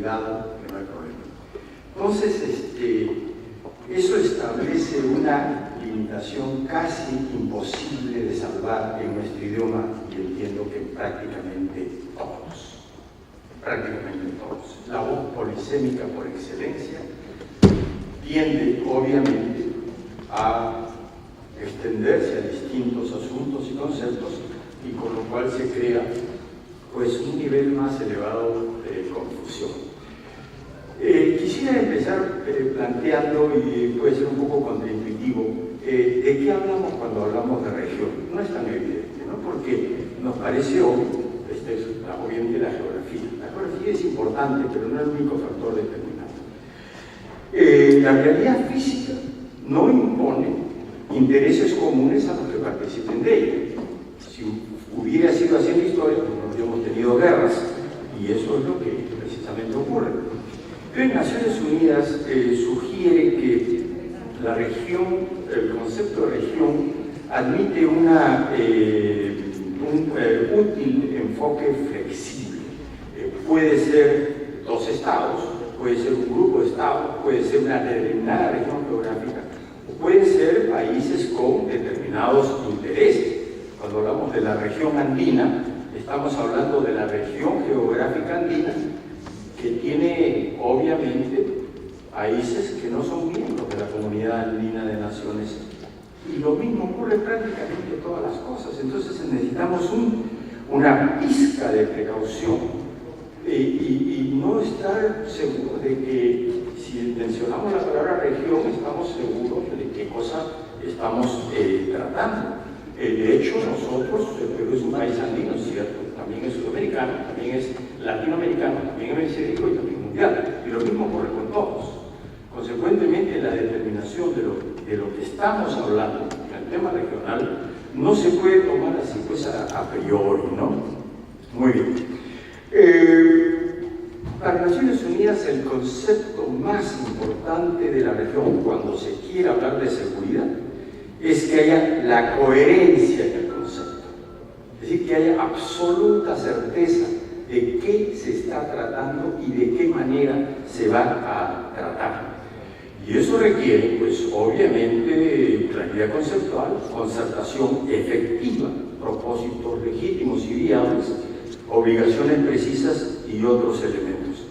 cuidado, que no hay problema. Entonces, eso establece una limitación casi imposible de salvar en nuestro idioma, y entiendo que prácticamente todos. La voz polisémica por excelencia tiende, obviamente, a extenderse a distintos asuntos y conceptos, y con lo cual se crea pues un nivel más elevado de confusión. Quisiera empezar planteando, y puede ser un poco contraintuitivo, ¿de qué hablamos cuando hablamos de región? No es tan evidente, ¿no? Porque nos parece obvio, obviamente la geografía. La geografía es importante, pero no es el único factor determinante. La realidad física no impone intereses comunes a los que participen de ella. Si hubiera sido así en la historia, pues no habríamos tenido guerras, y eso es lo que precisamente ocurre. Pero en Naciones Unidas sugiere que la región, el concepto de región, admite un útil enfoque flexible. Puede ser 2 estados, puede ser un grupo de estados, puede ser una determinada región geográfica, o pueden ser países con determinados intereses. Cuando hablamos de la región andina, estamos hablando de la región geográfica andina, que tiene obviamente países que no son miembros de la Comunidad Andina de Naciones, y lo mismo ocurre prácticamente en todas las cosas. Entonces necesitamos una pizca de precaución y no estar seguros de que, si mencionamos la palabra región, estamos seguros de qué cosa estamos tratando. De hecho, nosotros, el Perú es un país andino, ¿cierto? También es sudamericano, también es latinoamericano, también es hemisférico y también mundial. Y lo mismo ocurre con todos. Consecuentemente, la determinación de lo que estamos hablando en el tema regional no se puede tomar así pues a priori, ¿no? Muy bien. Para Naciones Unidas, el concepto más importante de la región, cuando se quiere hablar de seguridad, es que haya la coherencia en el concepto. Es decir, que haya absoluta certeza de qué se está tratando y de qué manera se va a tratar. Y eso requiere, pues, obviamente, claridad conceptual, concertación efectiva, propósitos legítimos y viables, obligaciones precisas y otros elementos.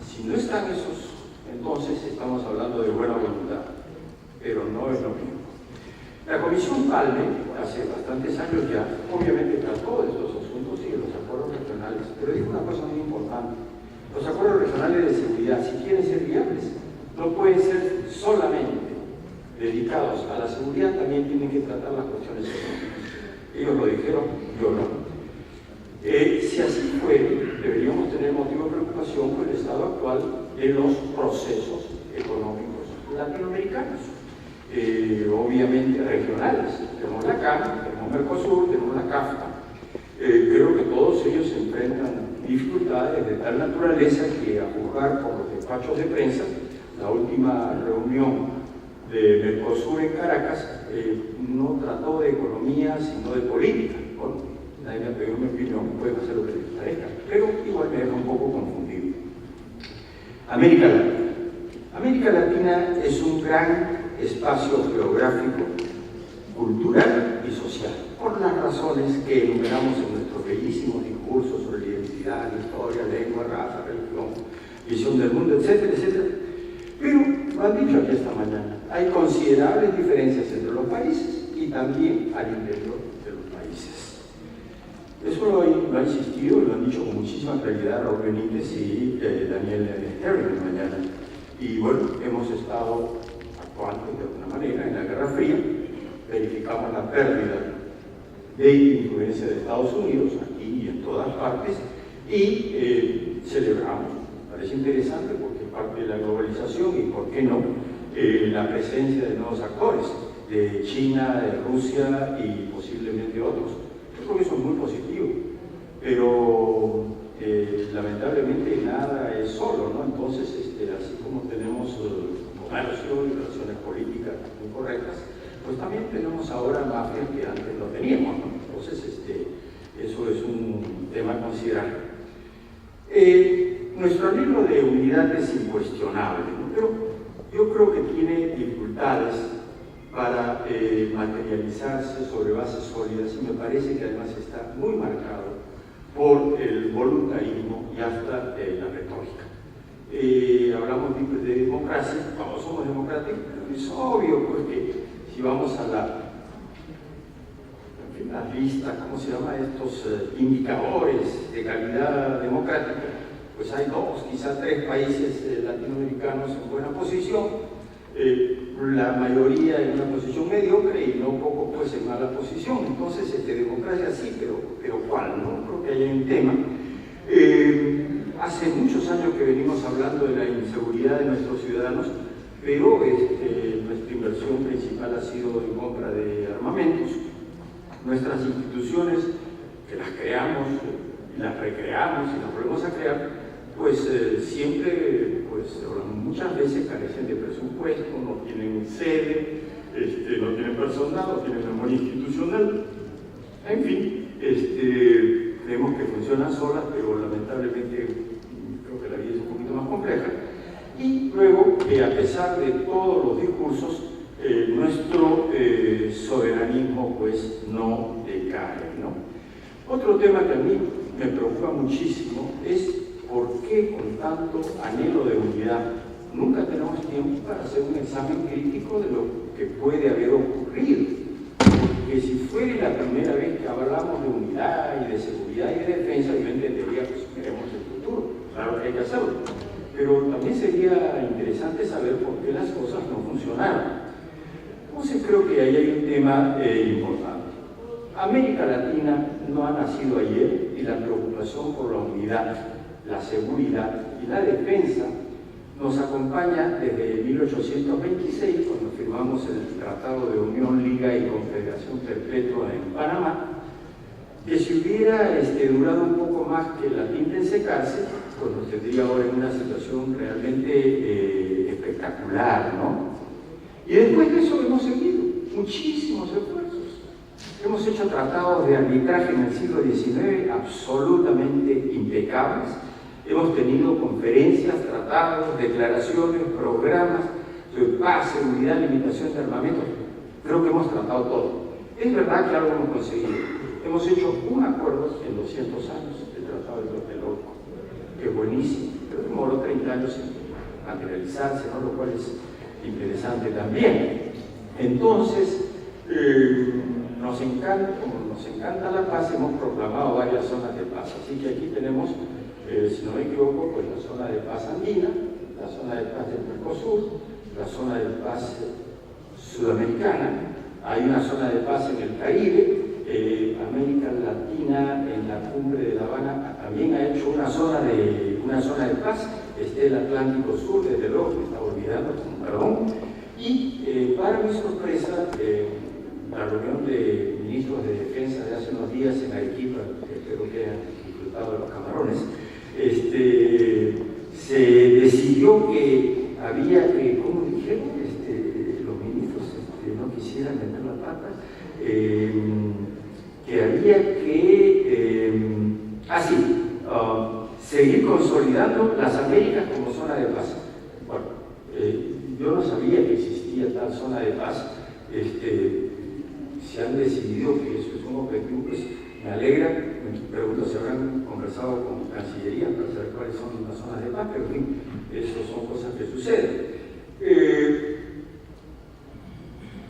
Si no están esos, entonces estamos hablando de buena voluntad, pero no es lo mismo. La Comisión Palme, hace bastantes años ya, obviamente trató de estos asuntos y de los acuerdos regionales, pero dijo una cosa muy importante: los acuerdos regionales de seguridad, si quieren ser viables, no pueden ser solamente dedicados a la seguridad, también tienen que tratar las cuestiones económicas. Ellos lo dijeron, yo no. Si así fuera, deberíamos tener motivo de preocupación por el estado actual de los procesos económicos latinoamericanos. Obviamente regionales. Tenemos la CAM, tenemos Mercosur, tenemos la CAFTA. Creo que todos ellos enfrentan dificultades de tal naturaleza que, a juzgar por los despachos de prensa, la última reunión de Mercosur en Caracas no trató de economía, sino de política. Bueno, nadie me ha pedido mi opinión, pueden hacer lo que les parezca, pero igual me deja un poco confundido. América Latina. América Latina es un gran espacio geográfico, cultural y social, por las razones que enumeramos en nuestros bellísimos discursos sobre la identidad, historia, lengua, raza, religión, visión del mundo, etcétera, etcétera. Pero, lo han dicho aquí esta mañana, hay considerables diferencias entre los países y también al interior de los países. Eso lo ha insistido, lo han dicho con muchísima claridad Raúl Benítez y Daniel Herring mañana. Y bueno, hemos estado actuando de alguna manera en la Guerra Fría, verificamos la pérdida de influencia de Estados Unidos aquí y en todas partes, y celebramos, parece interesante porque es parte de la globalización, y por qué no, la presencia de nuevos actores, de China, de Rusia y posiblemente otros. Yo creo que eso es muy positivo, pero lamentablemente nada es solo, ¿no? Entonces, así como tenemos comercio y relaciones políticas muy correctas, pues también tenemos ahora mafias que antes no teníamos, ¿no? Entonces, eso es un tema a considerar. nuestro anhelo de unidad es incuestionable, ¿no? Pero yo creo que tiene dificultades para materializarse sobre bases sólidas, y me parece que además está muy marcado por el voluntarismo y hasta la retórica. Hablamos de democracia, todos somos democráticos, pero es obvio porque si vamos a la lista, ¿cómo se llama? Estos indicadores de calidad democrática, pues hay dos, quizás tres países latinoamericanos en buena posición, la mayoría en una posición mediocre y no poco pues en mala posición. Entonces, democracia sí, pero ¿cuál? No creo que haya un tema. Hace muchos años que venimos hablando de la inseguridad de nuestros ciudadanos, pero nuestra inversión principal ha sido en compra de armamentos. Nuestras instituciones, que las creamos, y las recreamos y las volvemos a crear, pues siempre, pues muchas veces carecen de presupuesto, no tienen sede, no tienen personal, no tienen memoria institucional. En fin, creemos que funcionan solas, pero lamentablemente creo que la vida es un poquito más compleja. Y luego, a pesar de todos los discursos, nuestro soberanismo pues no decae, ¿no? Otro tema que a mí me preocupa muchísimo es por qué con tanto anhelo de unidad nunca tenemos tiempo para hacer un examen crítico de lo que puede haber ocurrido. Porque si fuera la primera vez que hablamos de unidad y de seguridad y de defensa, yo entendería que pues, queremos el futuro, claro que hay que hacerlo. Pero también sería interesante saber por qué las cosas no funcionaron. Entonces creo que ahí hay un tema importante. América Latina no ha nacido ayer y la preocupación por la unidad, la seguridad y la defensa nos acompaña desde 1826, cuando firmamos el Tratado de Unión, Liga y Confederación Perpetua en Panamá, que si hubiera durado un poco más que la tinta en secarse, pues nos tendría ahora en una situación realmente espectacular, ¿no? Y después de eso hemos seguido muchísimos esfuerzos. Hemos hecho tratados de arbitraje en el siglo XIX absolutamente impecables. Hemos tenido conferencias, tratados, declaraciones, programas sobre paz, seguridad, limitación de armamentos. Creo que hemos tratado todo. Es verdad que algo hemos conseguido. Hemos hecho un acuerdo en 200 años, el Tratado de Tlatelolco, que es buenísimo, pero demoró 30 años en materializarse, ¿no? Lo cual es interesante también. Entonces, nos encanta, como nos encanta la paz, hemos proclamado varias zonas de paz. Así que aquí tenemos, si no me equivoco, pues la zona de paz andina, la zona de paz del Mercosur, la zona de paz sudamericana, hay una zona de paz en el Caribe, América Latina en la cumbre de La Habana también ha hecho una zona de paz, el Atlántico Sur, desde luego, me estaba olvidando, perdón, y para mi sorpresa, la reunión de ministros de defensa de hace unos días en Arequipa, que espero que hayan disfrutado de los camarones, se decidió que había que, ¿cómo dijeron? Los ministros no quisieran meter la pata, que había que seguir consolidando las Américas como zona de paz. Bueno, yo no sabía que existía tal zona de paz. Si han decidido que eso es un objetivo, pues me alegra. Me pregunto si habrán conversado con Cancillería para saber cuáles son las zonas de paz, pero en fin, eso son cosas que suceden.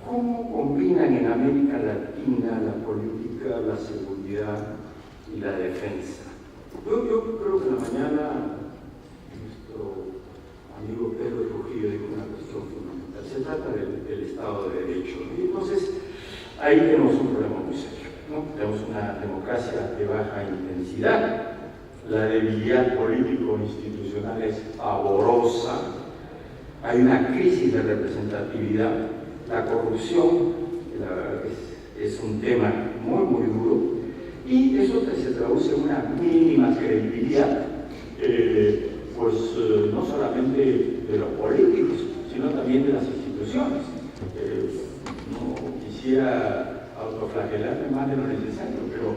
¿Cómo combinan en América Latina la política, la seguridad y la defensa? Yo creo que en la mañana nuestro amigo Pedro Trujillo dijo una cuestión fundamental. Se trata del Estado de Derecho. Y entonces, ahí tenemos un problema muy serio, ¿no? Tenemos una democracia de baja intensidad, la debilidad político-institucional es pavorosa, hay una crisis de representatividad, la corrupción, la verdad es un tema muy, muy duro, y eso se traduce en una mínima credibilidad, no solamente de los políticos, sino también de las instituciones. No quisiera autoflagelarme más de lo necesario, pero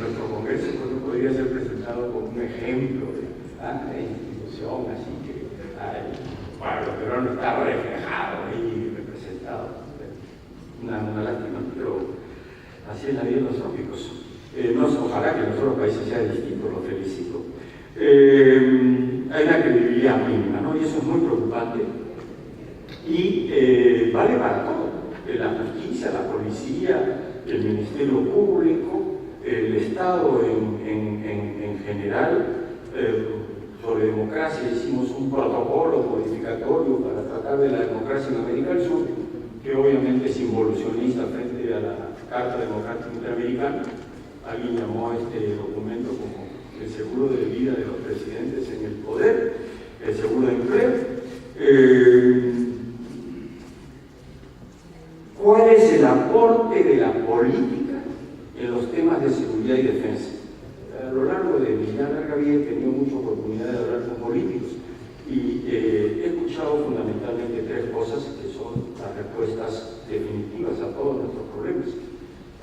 nuestro Congreso podría ser presentado como un ejemplo de situación así que para los peruanos está reflejado y representado. Una lástima, pero así es la vida de los trópicos. Ojalá que en los otros países sea distinto, lo felicito. Hay una credibilidad mínima, ¿no? Y eso es muy preocupante. Y vale para todo. La justicia, la policía, el Ministerio Público, el Estado en general. Sobre democracia hicimos un protocolo modificatorio para tratar de la democracia en América del Sur, que obviamente es involucionista frente a la Carta Democrática Interamericana. Alguien llamó a este documento como el seguro de vida de los presidentes en el poder, el seguro de empleo. ¿Cuál es el aporte de la política en los temas de seguridad y defensa? A lo largo de mi larga vida he tenido mucha oportunidad de hablar con políticos y he escuchado fundamentalmente tres cosas que son las respuestas definitivas a todos nuestros problemas.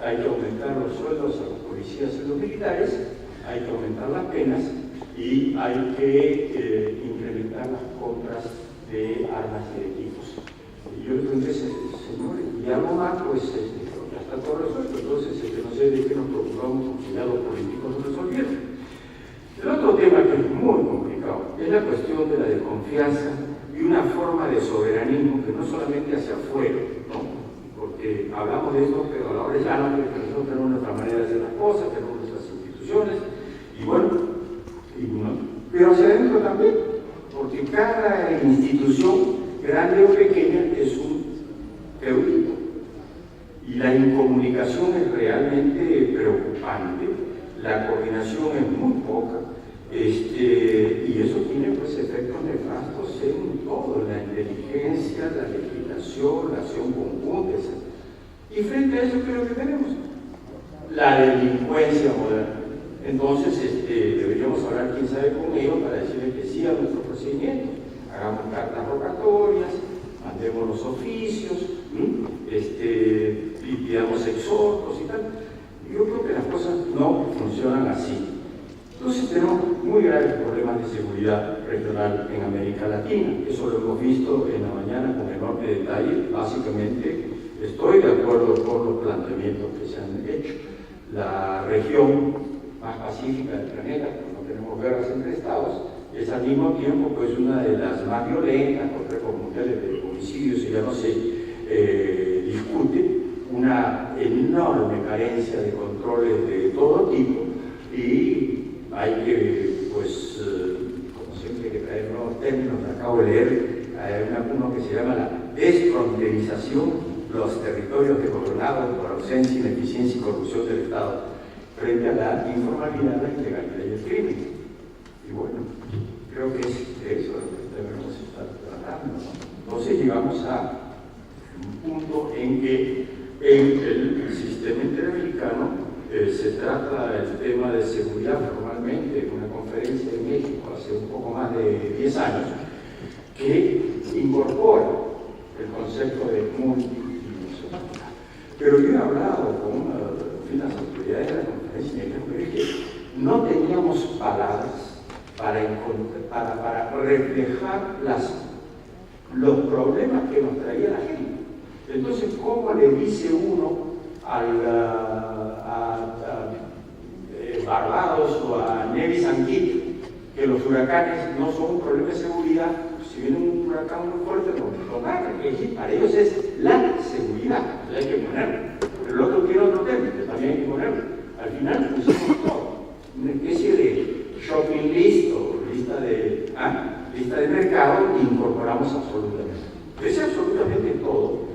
Hay que aumentar los sueldos a los policías y los militares, hay que aumentar las penas y hay que incrementar las compras de armas y de equipos. Y yo le pregunté, señores, ¿y algo más? Pues ya está todo resuelto, entonces no sé de qué nos preocupamos como si ya los políticos lo resolvieron. El otro tema que es muy complicado es la cuestión de la desconfianza y una forma de soberanismo que no solamente hacia afuera, ¿no? Porque hablamos de esto, pero a la hora ya no, que nosotros tenemos nuestra manera de hacer las cosas, tenemos nuestras instituciones, y bueno, pero hacia adentro también, porque cada institución, grande o pequeña, es un feudito. Y la incomunicación es realmente preocupante, la coordinación es muy poca, y eso tiene pues efectos nefastos en todo, la inteligencia, la legislación, la acción conjunta, etc. Y frente a eso, ¿qué es lo que tenemos? La delincuencia moderna. Entonces, deberíamos hablar, quién sabe, con ellos para decirles que sí a nuestros procedimientos. Hagamos cartas rogatorias, mandemos los oficios, y pidamos exhortos y tal. Yo creo que las cosas no funcionan así. Entonces tenemos muy graves problemas de seguridad regional en América Latina. Eso lo hemos visto en la mañana con enorme detalle. Básicamente estoy de acuerdo con los planteamientos que se han hecho. La región más pacífica del planeta, no tenemos guerras entre estados, es al mismo tiempo pues una de las más violentas, con récords mundiales de homicidios, y ya no se discute, una enorme carencia de controles de todo tipo, y hay que, pues, como siempre hay que traer nuevos términos, me acabo de leer, hay uno que se llama la desfronterización, los territorios desgobernados por ausencia, ineficiencia y corrupción del Estado, frente a la informalidad, la ilegalidad y el crimen. Y bueno, creo que es eso lo que debemos estar tratando, ¿no? Entonces llegamos a un punto en que en el sistema interamericano se trata el tema de seguridad formalmente en una conferencia en México hace un poco más de 10 años, que incorpora el concepto de multidimensionalidad. Pero yo he hablado con las autoridades de la conferencia y me dijeron que no teníamos palabras para reflejar los problemas que nos traía la gente. Entonces, ¿cómo le dice uno a Barbados o a Nevis and Kitts que los huracanes no son un problema de seguridad? Si viene un huracán muy fuerte, lo matan. Para ellos es la seguridad, hay que ponerlo. Pero el otro tiene otro tema, que también hay que ponerlo. Al final pusimos todo. Una especie de shopping list o lista de mercado e incorporamos absolutamente. Es absolutamente todo.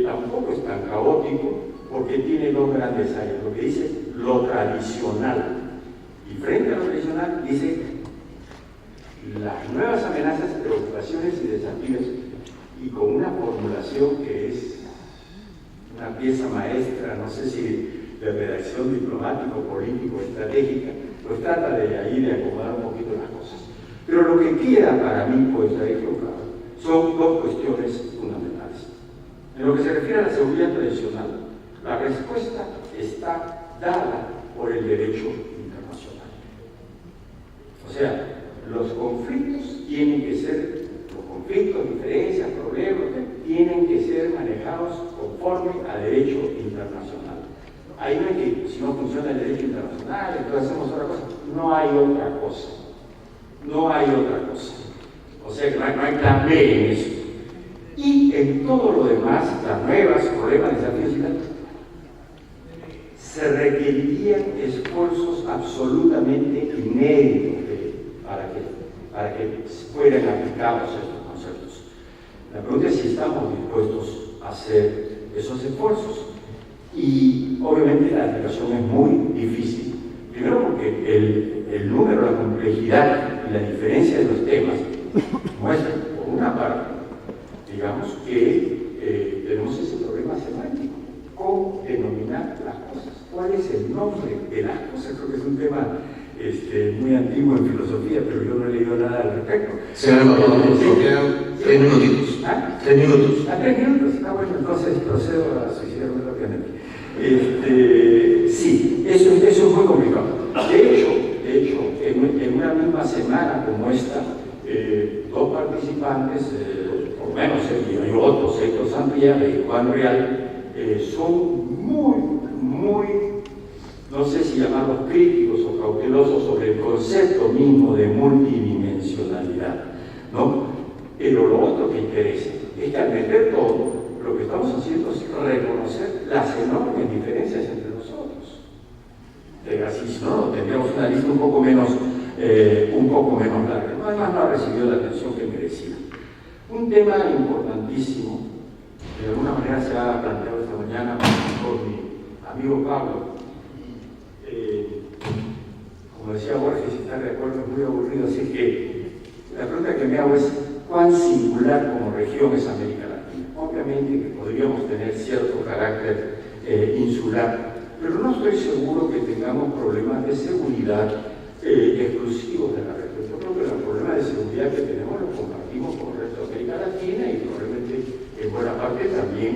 Tampoco es tan caótico porque tiene dos grandes áreas. Lo que dice lo tradicional. Y frente a lo tradicional dice las nuevas amenazas, preocupaciones y desafíos, y con una formulación que es una pieza maestra, no sé si de redacción diplomático, político, estratégica, pues trata de ahí de acomodar un poquito las cosas. Pero lo que queda para mí, pues la equivocado, son dos cuestiones fundamentales. En lo que se refiere a la seguridad tradicional, la respuesta está dada por el derecho internacional. O sea, los conflictos tienen que ser, los conflictos, diferencias, problemas, tienen que ser manejados conforme a derecho internacional. Ahí no es que si no funciona el derecho internacional, entonces hacemos otra cosa. No hay otra cosa. No hay otra cosa. O sea que no hay plan B en eso. Y en todo lo demás, las nuevas problemas, desafíos y tal, se requerirían esfuerzos absolutamente inéditos para que fueran aplicados estos conceptos. La pregunta es si estamos dispuestos a hacer esos esfuerzos. Y obviamente la aplicación es muy difícil. Primero porque el número, la complejidad y la diferencia de los temas muestran, por una parte, digamos que tenemos ese problema semántico. ¿Cómo denominar las cosas? ¿Cuál es el nombre de las cosas? Creo que es un tema muy antiguo en filosofía, pero yo no he leído nada al respecto. Señor embajador, nos quedan 3 minutitos. ¿Ah? 3 minutos. 3 minutos. Bueno, entonces procedo a suicidarme rápidamente. Sí, eso es muy complicado. De hecho, en una misma semana como esta, dos participantes, por lo menos, y hay otros, Héctor Santiago y Juan Real, son muy, no sé si llamarlos críticos o cautelosos sobre el concepto mismo de multidimensionalidad, ¿no? Pero lo otro que interesa es que al meter todo, lo que estamos haciendo es reconocer las enormes diferencias entre nosotros. Así, si no, tendríamos una lista un poco menos larga. Además, no ha recibido la atención que merecía. Un tema importantísimo, de alguna manera se ha planteado esta mañana por mi amigo Pablo. Como decía Borges, si está de acuerdo, es muy aburrido, así que la pregunta que me hago es: ¿cuán singular como región es América Latina? Obviamente que podríamos tener cierto carácter insular, pero no estoy seguro que tengamos problemas de seguridad exclusivos de la región. Yo creo que los problemas de seguridad que tenemos los compartimos con el resto de América Latina y probablemente en buena parte también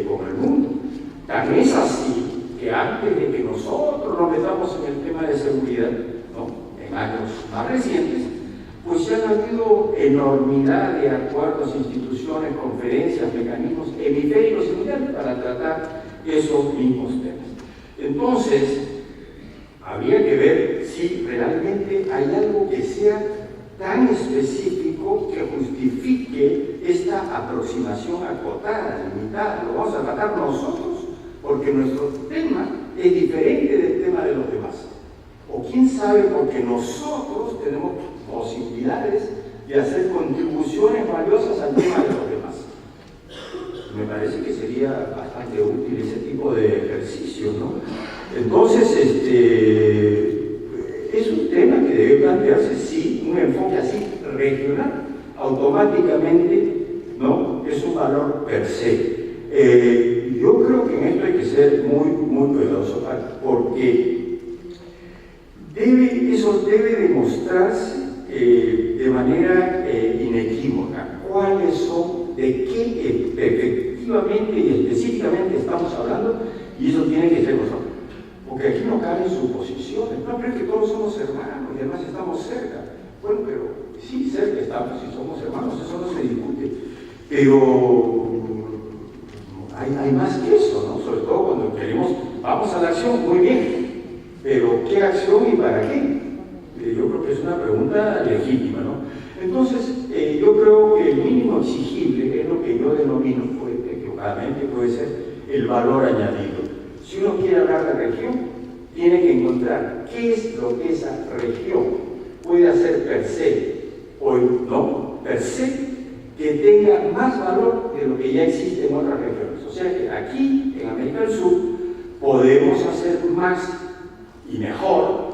con el mundo. Tan es así que antes de que nosotros nos metamos en el tema de seguridad, ¿no?, en años más recientes, pues ya han habido enormidad de acuerdos, instituciones, conferencias, mecanismos hemisféricos y mundiales para tratar esos mismos temas. Entonces, habría que ver si realmente hay algo que sea tan específico que justifique esta aproximación acotada, limitada. Lo vamos a tratar nosotros porque nuestro tema es diferente del tema de los demás. O quién sabe, porque nosotros tenemos posibilidades de hacer contribuciones valiosas al tema de los demás. Me parece que sería bastante útil ese tipo de ejercicio, ¿no? Entonces, es un tema que debe plantearse, sí, un enfoque así regional, automáticamente, ¿no?, es un valor per se. Yo creo que en esto hay que ser muy cuidadoso, porque eso debe demostrarse de manera inequívoca cuáles son, de qué efectivamente y específicamente estamos hablando, y eso tiene que ser nosotros. Porque aquí no caben suposiciones. No, pero es que todos somos hermanos y además estamos cerca. Bueno, pero sí, cerca estamos y somos hermanos, eso no se discute. Pero hay más que eso, ¿no? Sobre todo cuando queremos, vamos a la acción, muy bien. Pero ¿qué acción y para qué? Yo creo que es una pregunta legítima, ¿no? Entonces, yo creo que el mínimo exigible es lo que yo denomino, equivocadamente puede ser, el valor añadido. Si uno quiere hablar de región, tiene que encontrar qué es lo que esa región puede hacer per se, o no, per se, que tenga más valor de lo que ya existe en otras regiones. O sea que aquí, en América del Sur, podemos hacer más y mejor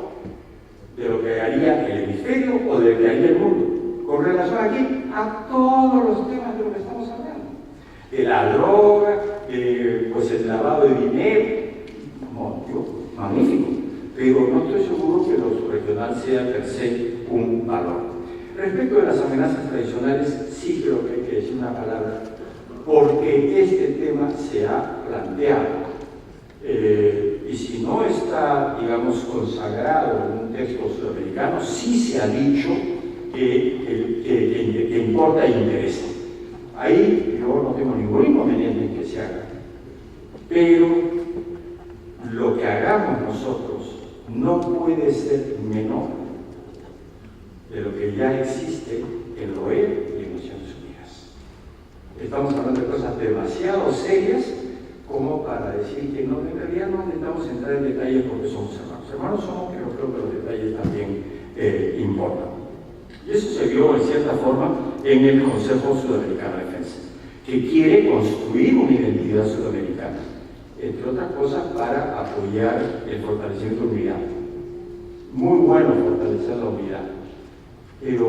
de lo que haría el hemisferio o de lo que haría el mundo, con relación aquí a todos los temas de los que estamos hablando. De la droga, pues el lavado de dinero, magnífico, pero no estoy seguro que lo regional sea per se un valor. Respecto de las amenazas tradicionales, sí creo que hay que decir una palabra, porque este tema se ha planteado. Y si no está, digamos, consagrado en un texto sudamericano, sí se ha dicho que importa e interesa. Ahí yo no tengo ningún inconveniente en que se haga, pero lo que hagamos nosotros no puede ser menor de lo que ya existe en la OEA y en Naciones Unidas. Estamos hablando de cosas demasiado serias como para decir que no, en realidad no necesitamos entrar en detalles porque somos hermanos. Hermanos somos, pero creo que los detalles también importan. Y eso se vio en cierta forma en el Consejo Sudamericano de Defensa, que quiere construir una identidad sudamericana, entre otras cosas para apoyar el fortalecimiento de la unidad. Muy bueno fortalecer la unidad, pero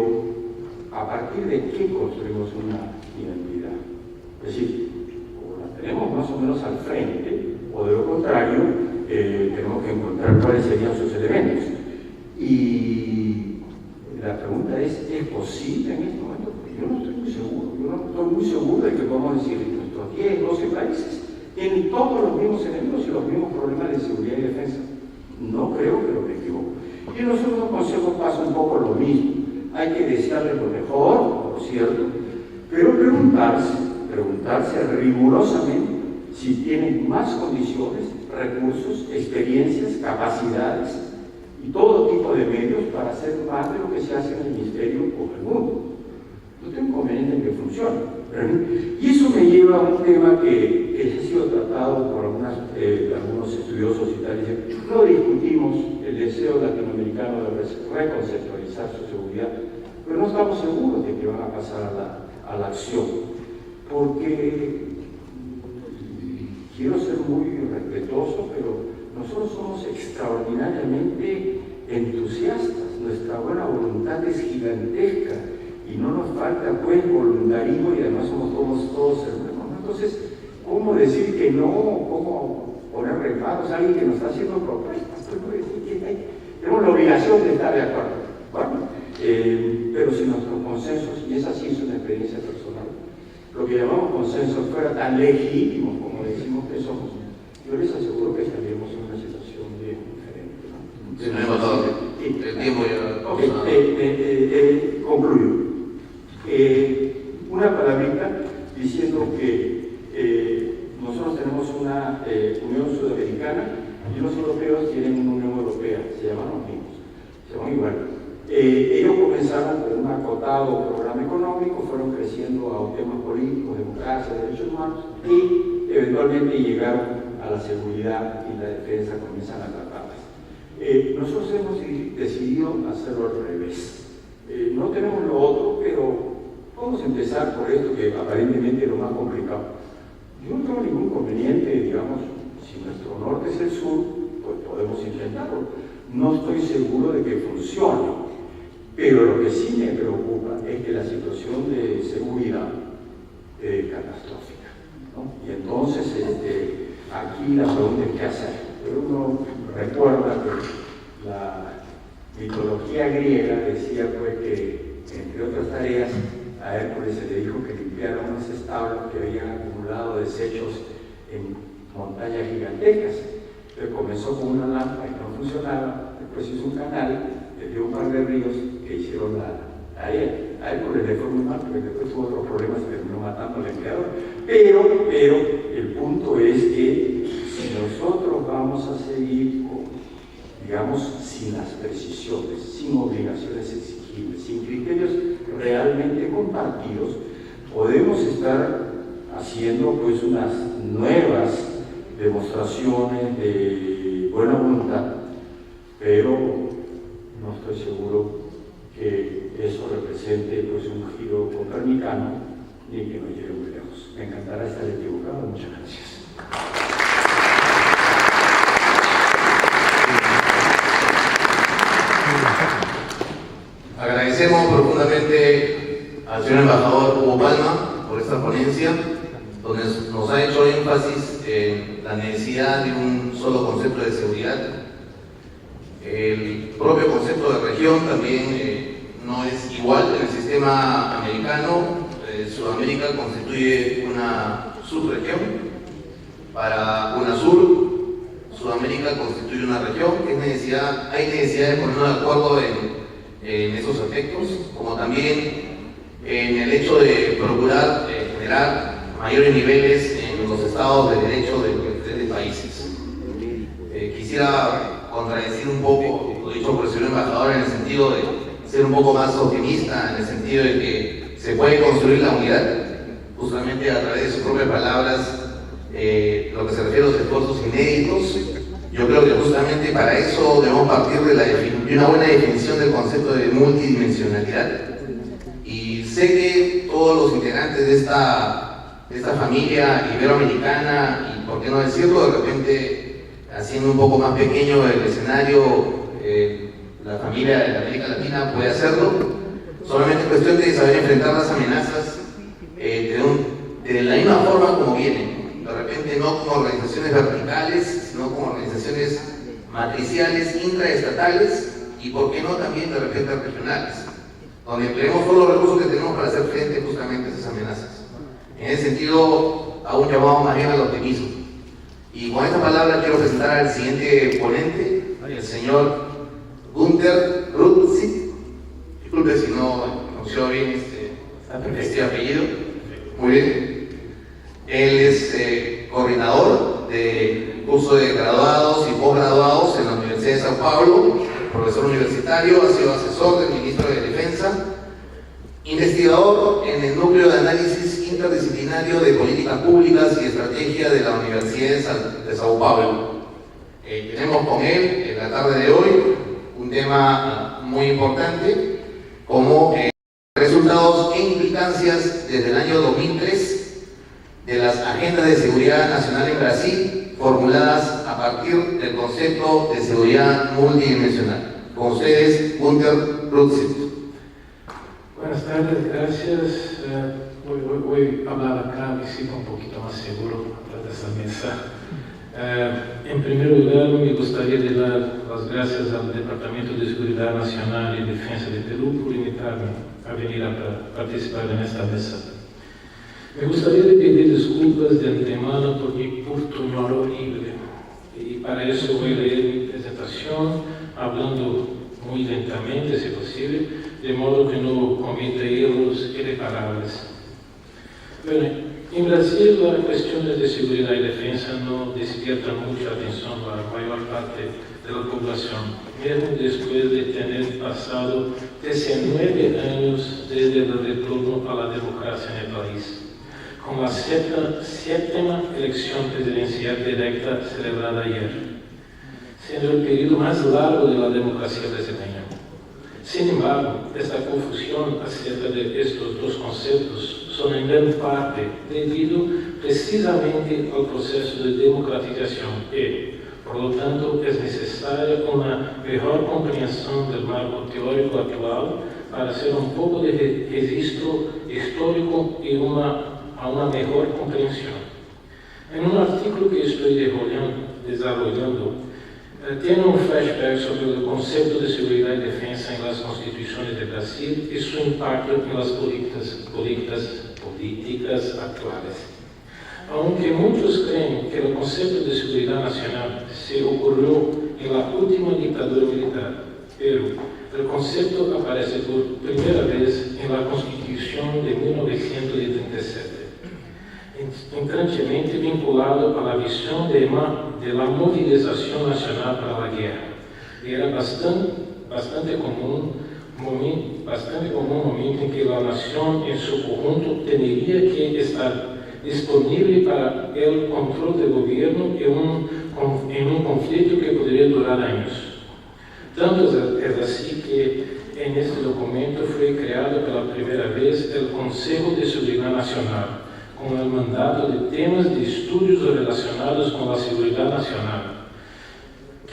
¿a partir de qué construimos una identidad? Es decir, o la tenemos más o menos al frente, o de lo contrario, tenemos que encontrar cuáles serían sus elementos. Y la pregunta es posible en este momento? Porque yo no estoy muy seguro. Yo no estoy muy seguro de que podamos decir que nuestros 10, 12 países tienen todos los mismos enemigos y los mismos problemas de seguridad y defensa. No creo que me equivoco. Y en los otros consejos pasa un poco lo mismo. Hay que desearles lo mejor, por cierto, pero preguntarse rigurosamente si tienen más condiciones, recursos, experiencias, capacidades y todo tipo de medios para hacer más de lo que se hace en el Ministerio o en el mundo. No tengo inconveniente en que funcione. Y eso me lleva a un tema que ha sido tratado por algunos estudiosos y tal. No discutimos el deseo latinoamericano de reconceptualizar su seguridad, pero no estamos seguros de que van a pasar a la acción, porque quiero ser muy respetuoso, pero nosotros somos extraordinariamente entusiastas, nuestra buena voluntad es gigantesca y no nos falta pues voluntarismo y además somos todos hermanos. Entonces, ¿cómo decir que no? ¿Cómo poner reparos a alguien que nos está haciendo propuestas? Tenemos la obligación de estar de acuerdo. Bueno, pero si nuestros consensos, y esa sí es una experiencia personal, lo que llamamos consensos fuera tan legítimos como decimos que somos, yo les aseguro que estaríamos en una situación bien diferente, ¿no? Sí, me he matado. El tiempo ya. Okay, concluyo. Una palabrita diciendo que nosotros tenemos una Unión Sudamericana y los europeos tienen una Unión Europea, se llaman los mismos, se llaman igual. Ellos comenzaron con un acotado programa económico, fueron creciendo a temas políticos, democracia, derechos humanos y eventualmente llegaron a la seguridad y la defensa, comienzan a tratarlas. Nosotros hemos decidido hacerlo al revés. No tenemos lo otro, pero vamos a empezar por esto que aparentemente es lo más complicado. Yo no tengo ningún inconveniente, digamos, si nuestro norte es el sur, pues podemos intentarlo. No estoy seguro de que funcione. Pero lo que sí me preocupa es que la situación de seguridad es catastrófica, ¿no? Y entonces aquí la pregunta es qué hacer. Pero uno recuerda que la mitología griega decía pues que, entre otras tareas, a Hércules se le dijo que limpiara unos establos que habían acumulado desechos en montañas gigantescas. Entonces comenzó con una lámpara y no funcionaba, después hizo un canal, le dio un par de ríos que hicieron la tarea. A Hércules le fue muy mal porque después tuvo otros problemas y terminó matando al empleador. Pero el punto es que si nosotros vamos a seguir digamos, sin las precisiones, sin obligaciones exigibles, sin criterios realmente compartidos, podemos estar haciendo pues unas nuevas demostraciones de buena voluntad, pero no estoy seguro que eso represente pues un giro copernicano ni que nos lleve muy lejos. Me encantará estar equivocado. Muchas gracias. Agradecemos profundamente al señor embajador Hugo Palma por esta ponencia, donde nos ha hecho énfasis en la necesidad de un solo concepto de seguridad. El propio concepto de región también no es igual en el sistema americano. Sudamérica constituye una subregión. Para UNASUR, Sudamérica constituye una región. Hay necesidad de ponernos de acuerdo en en esos aspectos, como también en el hecho de procurar generar mayores niveles en los estados de derecho de los diferentes países. Quisiera contradecir un poco lo dicho por el señor embajador en el sentido de ser un poco más optimista, en el sentido de que se puede construir la unidad justamente a través de sus propias palabras, lo que se refiere a los esfuerzos inéditos. Yo creo que justamente para eso debemos partir de una buena definición del concepto de multidimensionalidad. Y sé que todos los integrantes de esta familia iberoamericana, y por qué no decirlo, de repente haciendo un poco más pequeño el escenario, la familia de la América Latina puede hacerlo. Solamente es cuestión de saber enfrentar las amenazas de la misma forma como vienen. De repente no como organizaciones verticales, sino como organizaciones matriciales, intraestatales y por qué no también de repente regionales, donde empleemos todos los recursos que tenemos para hacer frente justamente a esas amenazas. En ese sentido, hago un llamado más bien al optimismo. Y con esta palabra quiero presentar al siguiente ponente, el señor Günther Rudsick. Disculpe si no pronunció bien este apellido. Muy bien. Él es coordinador de curso de graduados y posgraduados en la Universidad de Sao Paulo, profesor universitario, ha sido asesor del ministro de Defensa, investigador en el núcleo de análisis interdisciplinario de políticas públicas y estrategia de la Universidad de Sao Paulo. Tenemos con él en la tarde de hoy un tema muy importante como resultados e implicancias desde el año 2003 de las agendas de seguridad nacional en Brasil formuladas a partir del concepto de seguridad multidimensional. Con ustedes, Günther Rudsick. Buenas tardes, gracias. Voy a hablar acá, me siento un poquito más seguro atrás de esa mesa. En primer lugar, me gustaría de dar las gracias al Departamento de Seguridad Nacional y Defensa de Perú por invitarme a venir a participar en esta mesa. Me gustaría pedir disculpas de antemano por mi portuñol horrible y para eso voy a leer mi presentación hablando muy lentamente, si posible, de modo que no cometa erros irreparables. Bueno, en Brasil las cuestiones de seguridad y defensa no despiertan mucha atención a la mayor parte de la población, mesmo después de tener pasado 19 años desde el retorno a la democracia en el país, con la séptima elección presidencial directa celebrada ayer, siendo el periodo más largo de la democracia brasileña. Sin embargo, esta confusión acerca de estos dos conceptos son en gran parte debido precisamente al proceso de democratización y, por lo tanto, es necesaria una mejor comprensión del marco teórico actual para hacer un poco de registro histórico y a una mejor comprensión. En un artículo que estoy desarrollando, tiene un flashback sobre el concepto de seguridad y defensa en las constituciones de Brasil y su impacto en las políticas actuales. Aunque muchos creen que el concepto de seguridad nacional se ocurrió en la última dictadura militar, pero el concepto aparece por primera vez en la Constitución de 1937. Intransigente vinculado a la visión de la movilización nacional para la guerra. Era bastante común momento en que la nación en su conjunto tendría que estar disponible para el control del gobierno en un conflicto que podría durar años. Tanto es así que en este documento fue creado por primera vez el Consejo de Seguridad Nacional, con el mandato de temas de estudios relacionados con la seguridad nacional,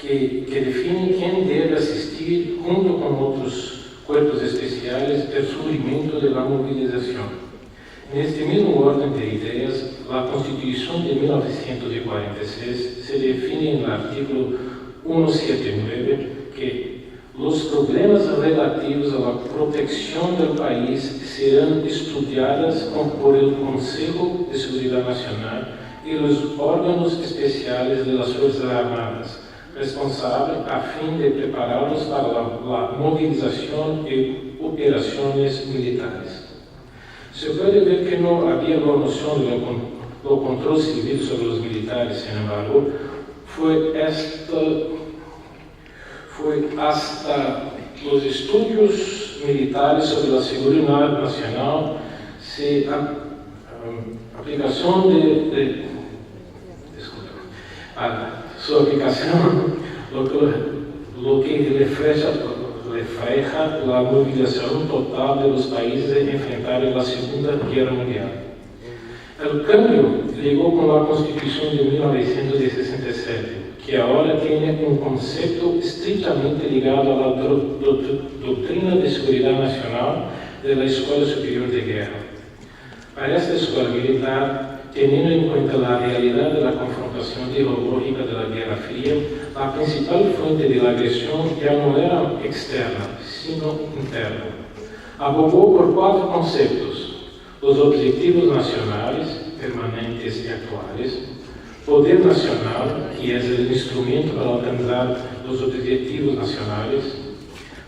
que define quién debe asistir junto con otros cuerpos especiales al surgimiento de la movilización. En este mismo orden de ideas, la Constitución de 1946 se define en el artículo 179 que los problemas relativos a la protección del país serán estudiados por el Consejo de Seguridad Nacional y los órganos especiales de las Fuerzas Armadas, responsable a fin de prepararlos para la movilización y operaciones militares. Se puede ver que no había la noción de lo control civil sobre los militares, sin embargo, fue hasta los estudios militares sobre la seguridad nacional, su aplicación, lo que refleja la movilización total de los países en enfrentar la Segunda Guerra Mundial. El cambio llegó con la Constitución de 1967, que ahora tiene un concepto estrictamente ligado a la doctrina de seguridad nacional de la Escuela Superior de Guerra. Para esta escuela militar, teniendo en cuenta la realidad de la confrontación ideológica de la Guerra Fría, la principal fuente de la agresión ya no era externa, sino interna. Abogó por 4 conceptos: los objetivos nacionales, permanentes y actuales; poder nacional, que es el instrumento para alcanzar los objetivos nacionales;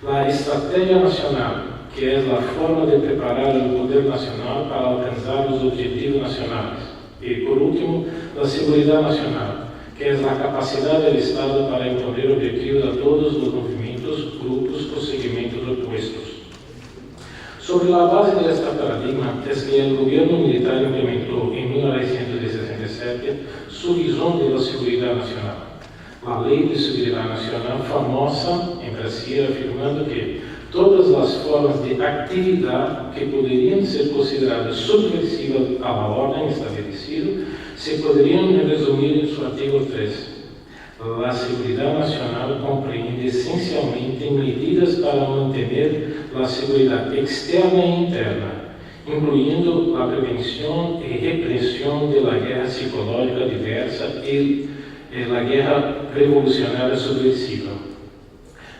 la estrategia nacional, que es la forma de preparar el poder nacional para alcanzar los objetivos nacionales; y por último, la seguridad nacional, que es la capacidad del Estado para imponer objetivos a todos los movimientos, grupos o segmentos opuestos. Sobre la base de este paradigma es que el gobierno militar implementó en 1967 su visión de la seguridad nacional. La Ley de Seguridad Nacional, famosa en Brasil, afirmando que todas las formas de actividad que podrían ser consideradas subversivas a la orden establecida se podrían resumir en su artículo 3. La seguridad nacional comprende esencialmente medidas para mantener la seguridad externa e interna, incluyendo la prevención y represión de la guerra psicológica diversa y la guerra revolucionaria subversiva.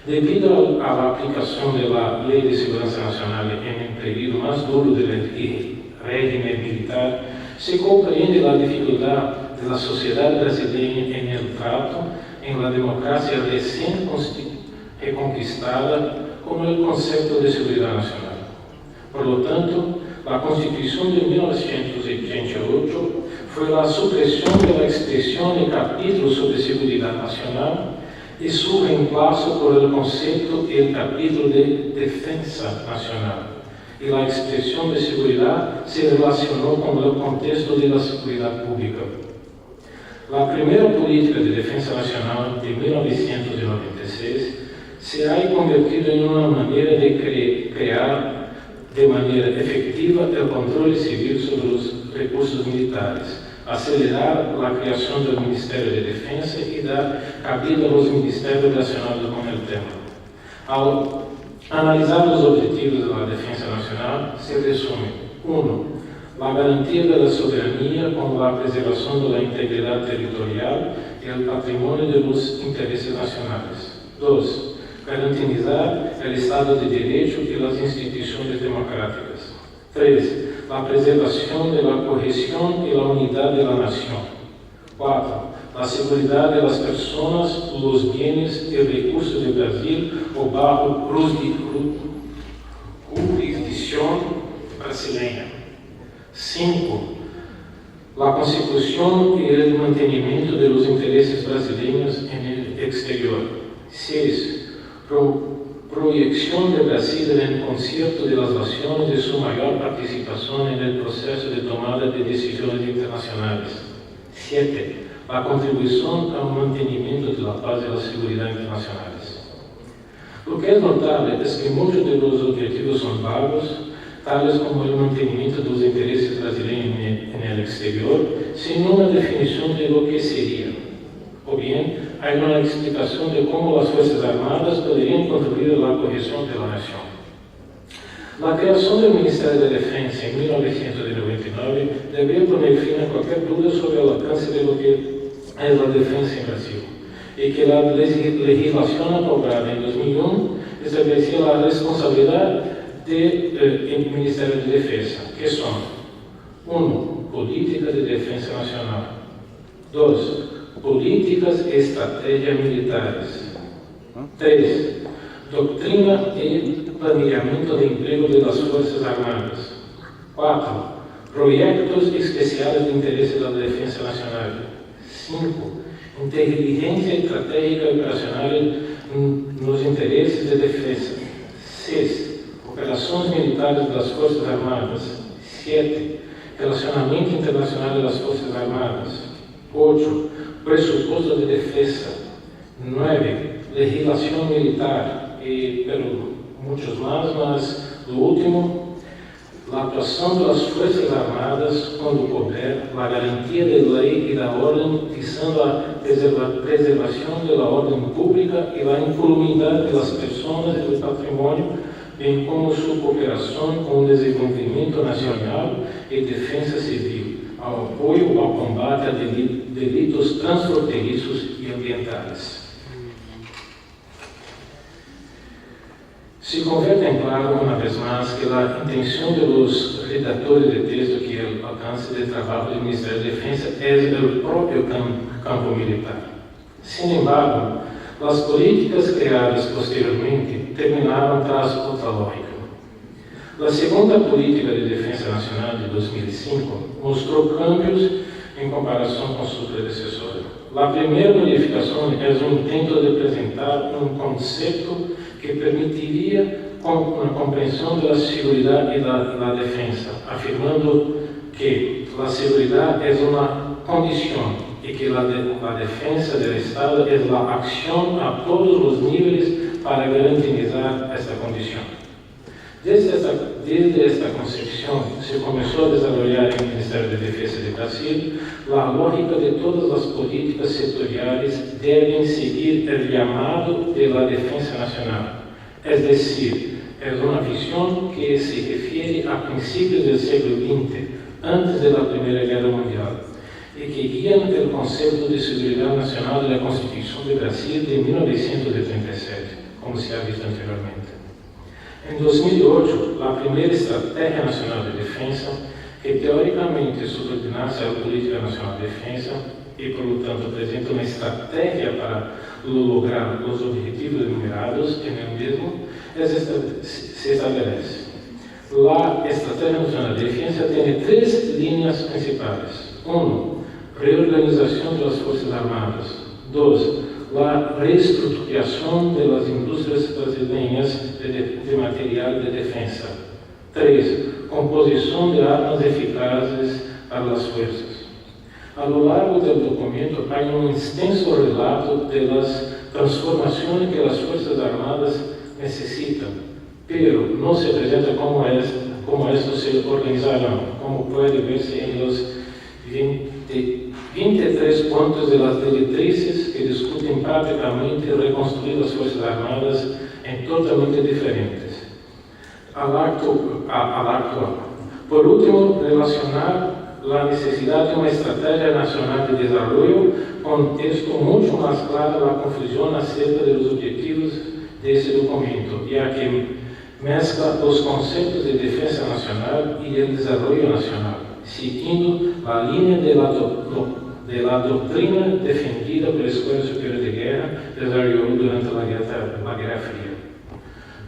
Debido a la aplicación de la Ley de Seguridad Nacional en el periodo más duro del régimen militar, se comprende la dificultad de la sociedad brasileña en el trato en la democracia recién reconquistada con el concepto de seguridad nacional. Por lo tanto, la Constitución de 1988 fue la supresión de la expresión y capítulo sobre seguridad nacional y su reemplazo por el concepto y el capítulo de defensa nacional. Y la expresión de seguridad se relacionó con el contexto de la seguridad pública. La primera política de defensa nacional de 1996 se ha convertido en una manera de crear de manera efectiva el control civil sobre los recursos militares, acelerar la creación del Ministerio de Defensa y dar cabida a los ministerios relacionados con el tema. Al analizar los objetivos de la defensa nacional, se resume: 1. La garantía de la soberanía con la preservación de la integridad territorial y el patrimonio de los intereses nacionales. 2. Garantizar el Estado de Derecho y las instituciones democráticas. 3. La preservación de la cohesión y la unidad de la nación. 4. La seguridad de las personas, los bienes y recursos de Brasil o bajo jurisdicción brasileña. 5. La consecución y el mantenimiento de los intereses brasileños en el exterior. 6. Proyección de Brasil en el concierto de las naciones y su mayor participación en el proceso de tomada de decisiones internacionales. 7. La contribución al mantenimiento de la paz y la seguridad internacionales. Lo que es notable es que muchos de los objetivos son vagos, tales como el mantenimiento de los intereses brasileños en el exterior, sin una definición de lo que sería. O bien, hay una explicación de cómo las Fuerzas Armadas podrían contribuir a la cohesión de la nación. La creación del Ministerio de Defensa en 1999 debería poner fin a cualquier duda sobre el alcance de lo que es la defensa en Brasil, y que la legislación aprobada en 2001 establecía la responsabilidad del Ministerio de Defensa, que son: 1. Política de Defensa Nacional. 2. políticas e estratégias militares. 3. Doctrina e planeamento de emprego das Forças Armadas. 4. Projetos especiais de interesse da Defesa Nacional. 5. Inteligência estratégica e operacional nos interesses de defesa. 6. Operações militares das Forças Armadas. 7. Relacionamento internacional das Forças Armadas. 8. Pressuposto de defesa. 9. Legislação militar. Pero muitos mais, mas o último, a atuação das Forças Armadas quando couber, a garantia da lei e da ordem, visando a preservação da ordem pública e a incolumidade das pessoas e do patrimônio, bem como sua cooperação com o desenvolvimento nacional e defesa civil, ao apoio ao combate a delitos transfronteiriços e ambientais. Se converte em claro, uma vez mais, que a intenção dos redatores de texto que o alcance de trabalho do Ministério da Defesa é o próprio campo militar. Sin embargo, as políticas criadas posteriormente terminaram tras outra lógica. A segunda política de defesa nacional de 2005 mostrou câmbios em comparação com sua predecessora. A primeira modificação é um intento de apresentar um conceito que permitiria uma compreensão da segurança e da defesa, afirmando que a segurança é uma condição e que a defesa do Estado é a ação a todos os níveis para garantizar esta condição. Desde esta concepção, se começou a desenvolver no Ministério da Defesa do Brasil a lógica de todas as políticas setoriais devem seguir o chamado da defesa nacional, é decir, é uma visão que se refere a princípios do século XX, antes da Primeira Guerra Mundial, e que guiam o conceito de segurança nacional da Constituição do Brasil de 1937, como se ha visto anteriormente. Em 2008, a primeira Estratégia Nacional de Defesa, que teoricamente subordinasse à Política Nacional de Defesa e, portanto, apresenta uma estratégia para lograr os objetivos enumerados em el mesmo, se estabelece. A Estratégia Nacional de Defesa tem 3 linhas principais. 1. Reorganização das Forças Armadas. 2. A reestruturação das indústrias brasileiras de material de defesa. 3. Composição de armas eficazes para as forças. A lo largo do documento há um extenso relato das transformações que as Forças Armadas necessitam, pero não se apresenta como estas se organizarão, como pode ver-se em os 23 pontos de las diretrizes que discutem praticamente reconstruir as Forças Armadas em totalmente diferentes. Al actual. Por último, relacionar a necessidade de uma estratégia nacional de desenvolvimento com um texto muito mais claro da confusão acerca dos objetivos desse documento, já que mescla os conceitos de defesa nacional e de desenvolvimento nacional, seguindo a linha de la doutrina defendida pela Escola Superior de Guerra desarrollada durante a Guerra Fria.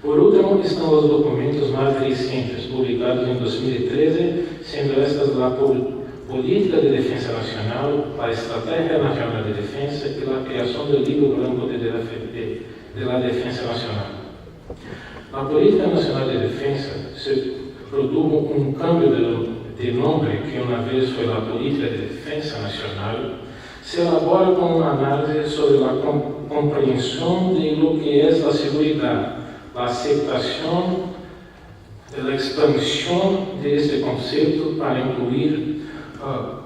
Por último, estão os documentos mais recentes, publicados em 2013, sendo estas a Política de Defesa Nacional, a Estratégia Nacional de Defesa e a criação do Livro Branco de la Defesa Nacional. A Política Nacional de Defesa se produjo um câmbio de nome, que uma vez foi a Política de Defesa Nacional, se elabora com uma análise sobre a compreensão de lo que é a segurança, a aceitação da expansão deste conceito para incluir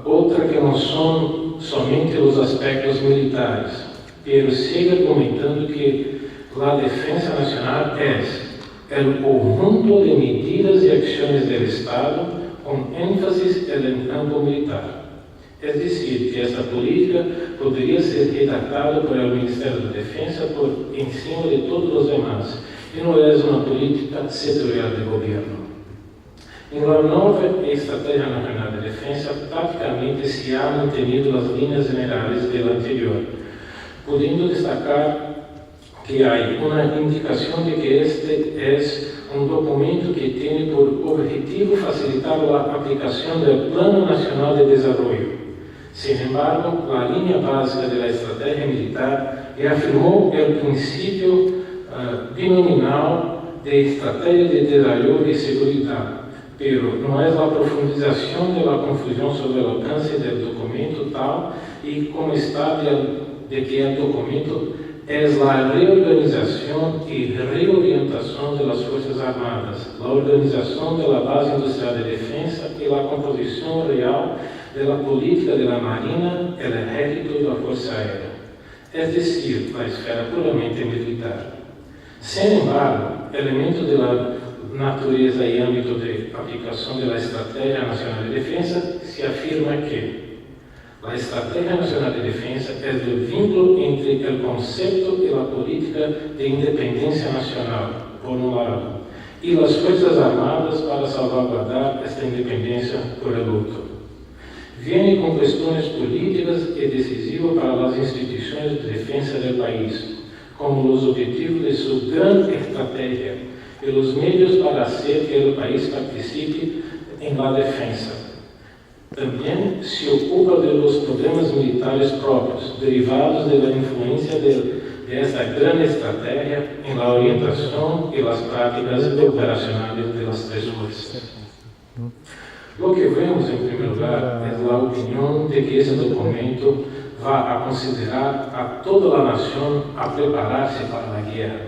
outra que não são somente os aspectos militares, mas sigue argumentando que a defesa nacional é o conjunto de medidas e ações do Estado com ênfase no campo militar. É decir, que esta política poderia ser redactada por el Ministério da Defesa por encima de todos os demás, e não é uma política setorial de governo. En la nueva Estrategia Nacional de Defensa prácticamente se han mantenido las líneas generales del anterior, pudiendo destacar que hay una indicación de que este es un documento que tiene por objetivo facilitar la aplicación del Plano Nacional de Desarrollo. Sin embargo, la línea básica de la estrategia militar reafirmó el principio binominal de estrategia de desarrollo y seguridad, pero no es la profundización de la confusión sobre el alcance del documento tal y como está de que el documento es la reorganización y reorientación de las Fuerzas Armadas, la organización de la base industrial de defensa y la composición real de la política de la Marina, el Ejército y la Fuerza Aérea, es decir, la esfera puramente militar. Sin embargo, elementos de la natureza y ámbito de aplicación de la Estrategia Nacional de Defensa se afirma que la Estrategia Nacional de Defensa es el vínculo entre el concepto y la política de independencia nacional, por un lado, y las Fuerzas Armadas para salvaguardar esta independencia por el otro. Viene con cuestiones políticas y decisivas para las instituciones de defensa del país, como los objetivos de su gran estrategia y los medios para hacer que el país participe en la defensa. También se ocupa de los problemas militares propios, derivados de la influencia de esta gran estrategia en la orientación y las prácticas operacionales de las tres fuerzas. Lo que vemos, en primer lugar, es la opinión de que ese documento va a considerar a toda la nación a prepararse para la guerra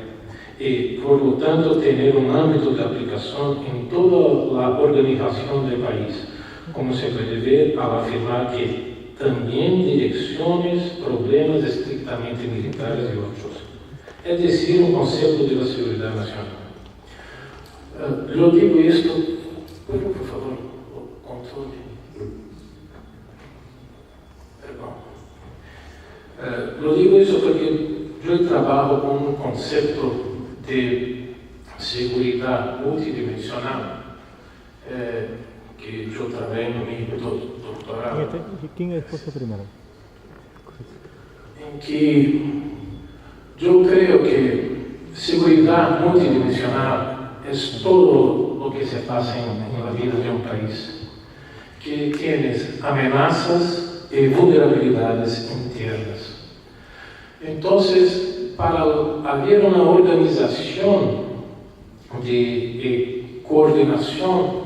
y, por lo tanto, tener un ámbito de aplicación en toda la organización del país, como se puede ver al afirmar que también direcciones, problemas estrictamente militares y otros. Es decir, un concepto de la seguridad nacional. Yo digo esto, por favor, controle. Perdón. Lo digo eso porque yo trabajo con un concepto de seguridad multidimensional que yo trabajé en mi doctorado. ¿Quién es el primero? En que yo creo que seguridad multidimensional es todo lo que se pasa en la vida de un país, que tienes amenazas y vulnerabilidades internas. Entonces, para haber una organización de coordinación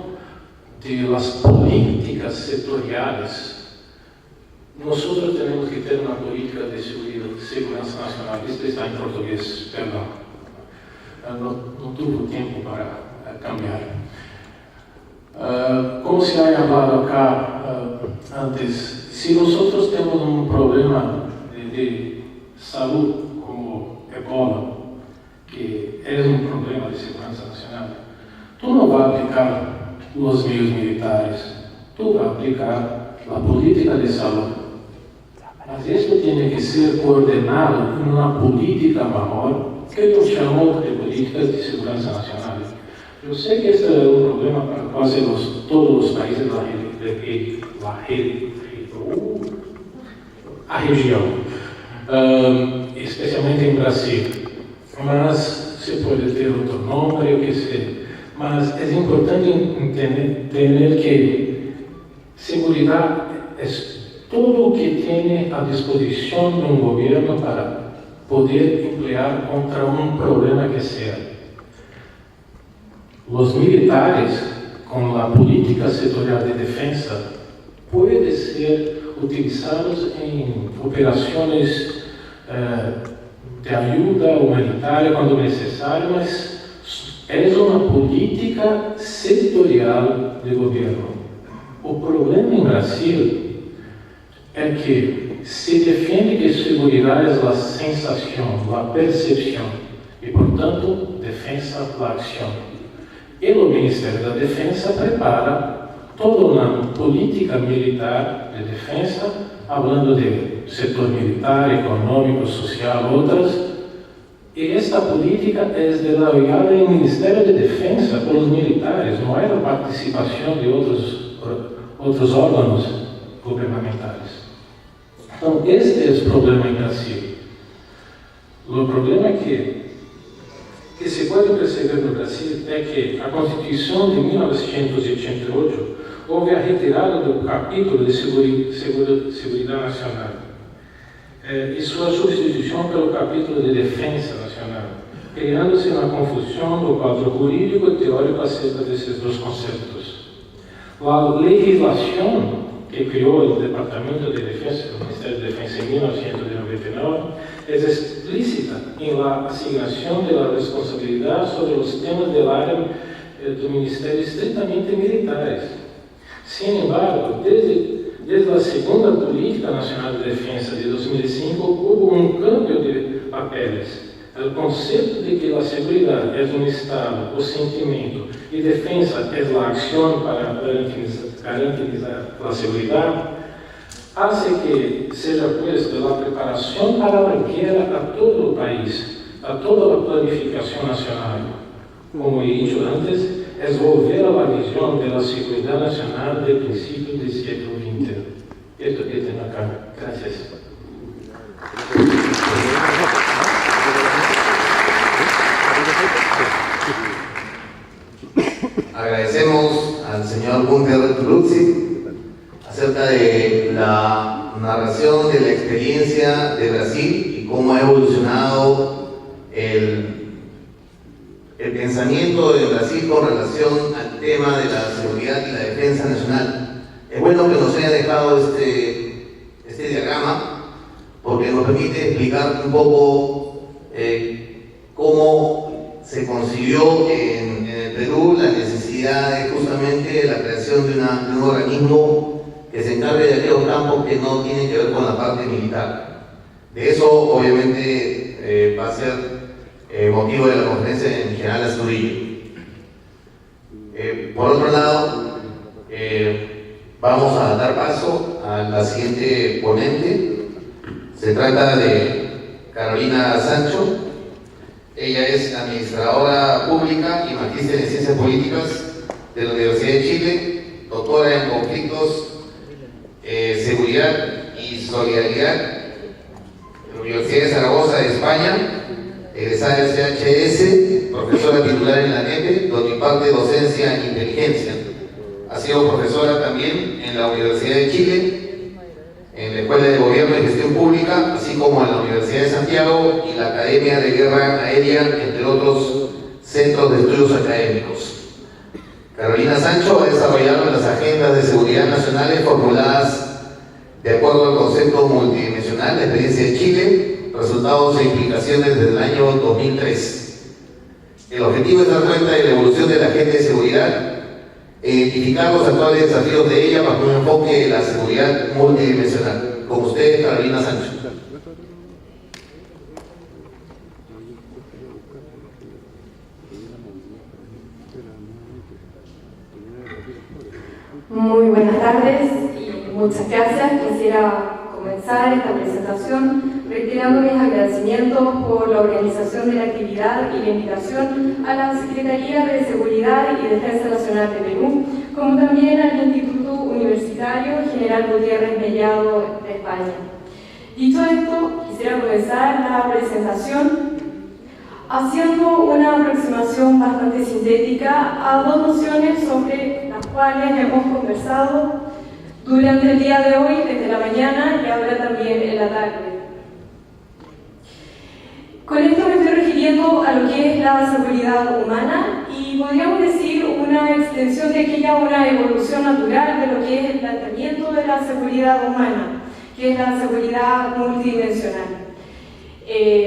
de las políticas sectoriales, nosotros tenemos que tener una política de seguridad nacional. Esto está en portugués, perdón. No tuve tiempo para cambiar. Como se ha hablado acá antes, si nosotros tenemos un problema de salud como Ebola, que es un problema de seguridad nacional, tú no vas a aplicar los medios militares, tú vas a aplicar la política de salud. Mas esto tiene que ser coordenado en una política mejor, que yo llamo de políticas de seguridad nacional. Yo sé que este es un problema para casi todos los países de la región, especialmente en Brasil. Mas se puede tener otro nombre, o que sé. Mas es importante entender que seguridad es todo lo que tiene a disposición de un gobierno para poder emplear contra un problema que sea. Los militares, con la política sectorial de defensa, pueden ser utilizados en operaciones de ayuda humanitaria cuando necesario, mas es una política sectorial de gobierno. El problema en Brasil es que se defiende que seguridad es la sensación, la percepción, y por tanto, defensa la acción. Y el Ministerio de Defensa prepara toda una política militar de defensa, hablando de sector militar, económico, social, otras, Y esta política es desarrollada en el Ministerio de Defensa por los militares, no hay la participación de otros órganos gubernamentales. Entonces, este es el problema en Brasil. El problema que se puede perceber no Brasil es que a Constituição de 1988 houve a retirada do capítulo de Seguridade Nacional e sua substituição pelo capítulo de Defensa Nacional, criando-se uma confusão do quadro jurídico e teórico acerca desses dois conceitos. A legislação que criou o Departamento de Defensa, o Ministério de Defensa em 1999, é explícita em la asignação da responsabilidade sobre os temas da área do Ministério estritamente militares. Sin embargo, desde a segunda Política Nacional de Defensa de 2005, houve cambio de papeles. O conceito de que a segurança é Estado, o sentimento, e defesa é a ação para garantizar a segurança, hace que seja puesta a preparação para a guerra a todo o país, a toda a planificação nacional. Como he dicho antes, es volver a la visión de la seguridad nacional del principio del siglo XX. Esto que tengo acá. Gracias. Agradecemos al señor Gunther Turuzzi acerca de la narración de la experiencia de Brasil y cómo ha evolucionado el pensamiento de Brasil con relación al tema de la seguridad y la defensa nacional. Es bueno que nos haya dejado este diagrama porque nos permite explicar un poco cómo se concibió en el Perú la necesidad de justamente la creación de un organismo que se encargue de aquellos campos que no tienen que ver con la parte militar. De eso obviamente va a ser motivo de la conferencia en general Astudillo. Por otro lado, vamos a dar paso a la siguiente ponente. Se trata de Carolina Sancho. Ella es administradora pública y magíster en ciencias políticas de la Universidad de Chile, doctora en conflictos, seguridad y solidaridad de la Universidad de Zaragoza de España, egresada del CHS, profesora titular en la NEPE, donde imparte docencia en inteligencia. Ha sido profesora también en la Universidad de Chile, en la Escuela de Gobierno y Gestión Pública, así como en la Universidad de Santiago y la Academia de Guerra Aérea, entre otros centros de estudios académicos. Carolina Sancho ha desarrollado las agendas de seguridad nacionales formuladas de acuerdo al concepto multidimensional de experiencia de Chile, resultados e implicaciones desde el año 2003. El objetivo es dar cuenta de la evolución de la agenda de seguridad e identificar los actuales desafíos de ella bajo un enfoque de la seguridad multidimensional. Con usted, Carolina Sancho. Muy buenas tardes y muchas gracias. Quisiera comenzar esta presentación reiterando mis agradecimientos por la organización de la actividad y la invitación a la Secretaría de Seguridad y Defensa Nacional de Perú, como también al Instituto Universitario General Gutiérrez Mellado de España. Dicho esto, quisiera comenzar la presentación haciendo una aproximación bastante sintética a dos nociones sobre las cuales hemos conversado durante el día de hoy, desde la mañana y ahora también en la tarde. Con esto me estoy refiriendo a lo que es la seguridad humana y podríamos decir una extensión de aquella, una evolución natural de lo que es el planteamiento de la seguridad humana, que es la seguridad multidimensional.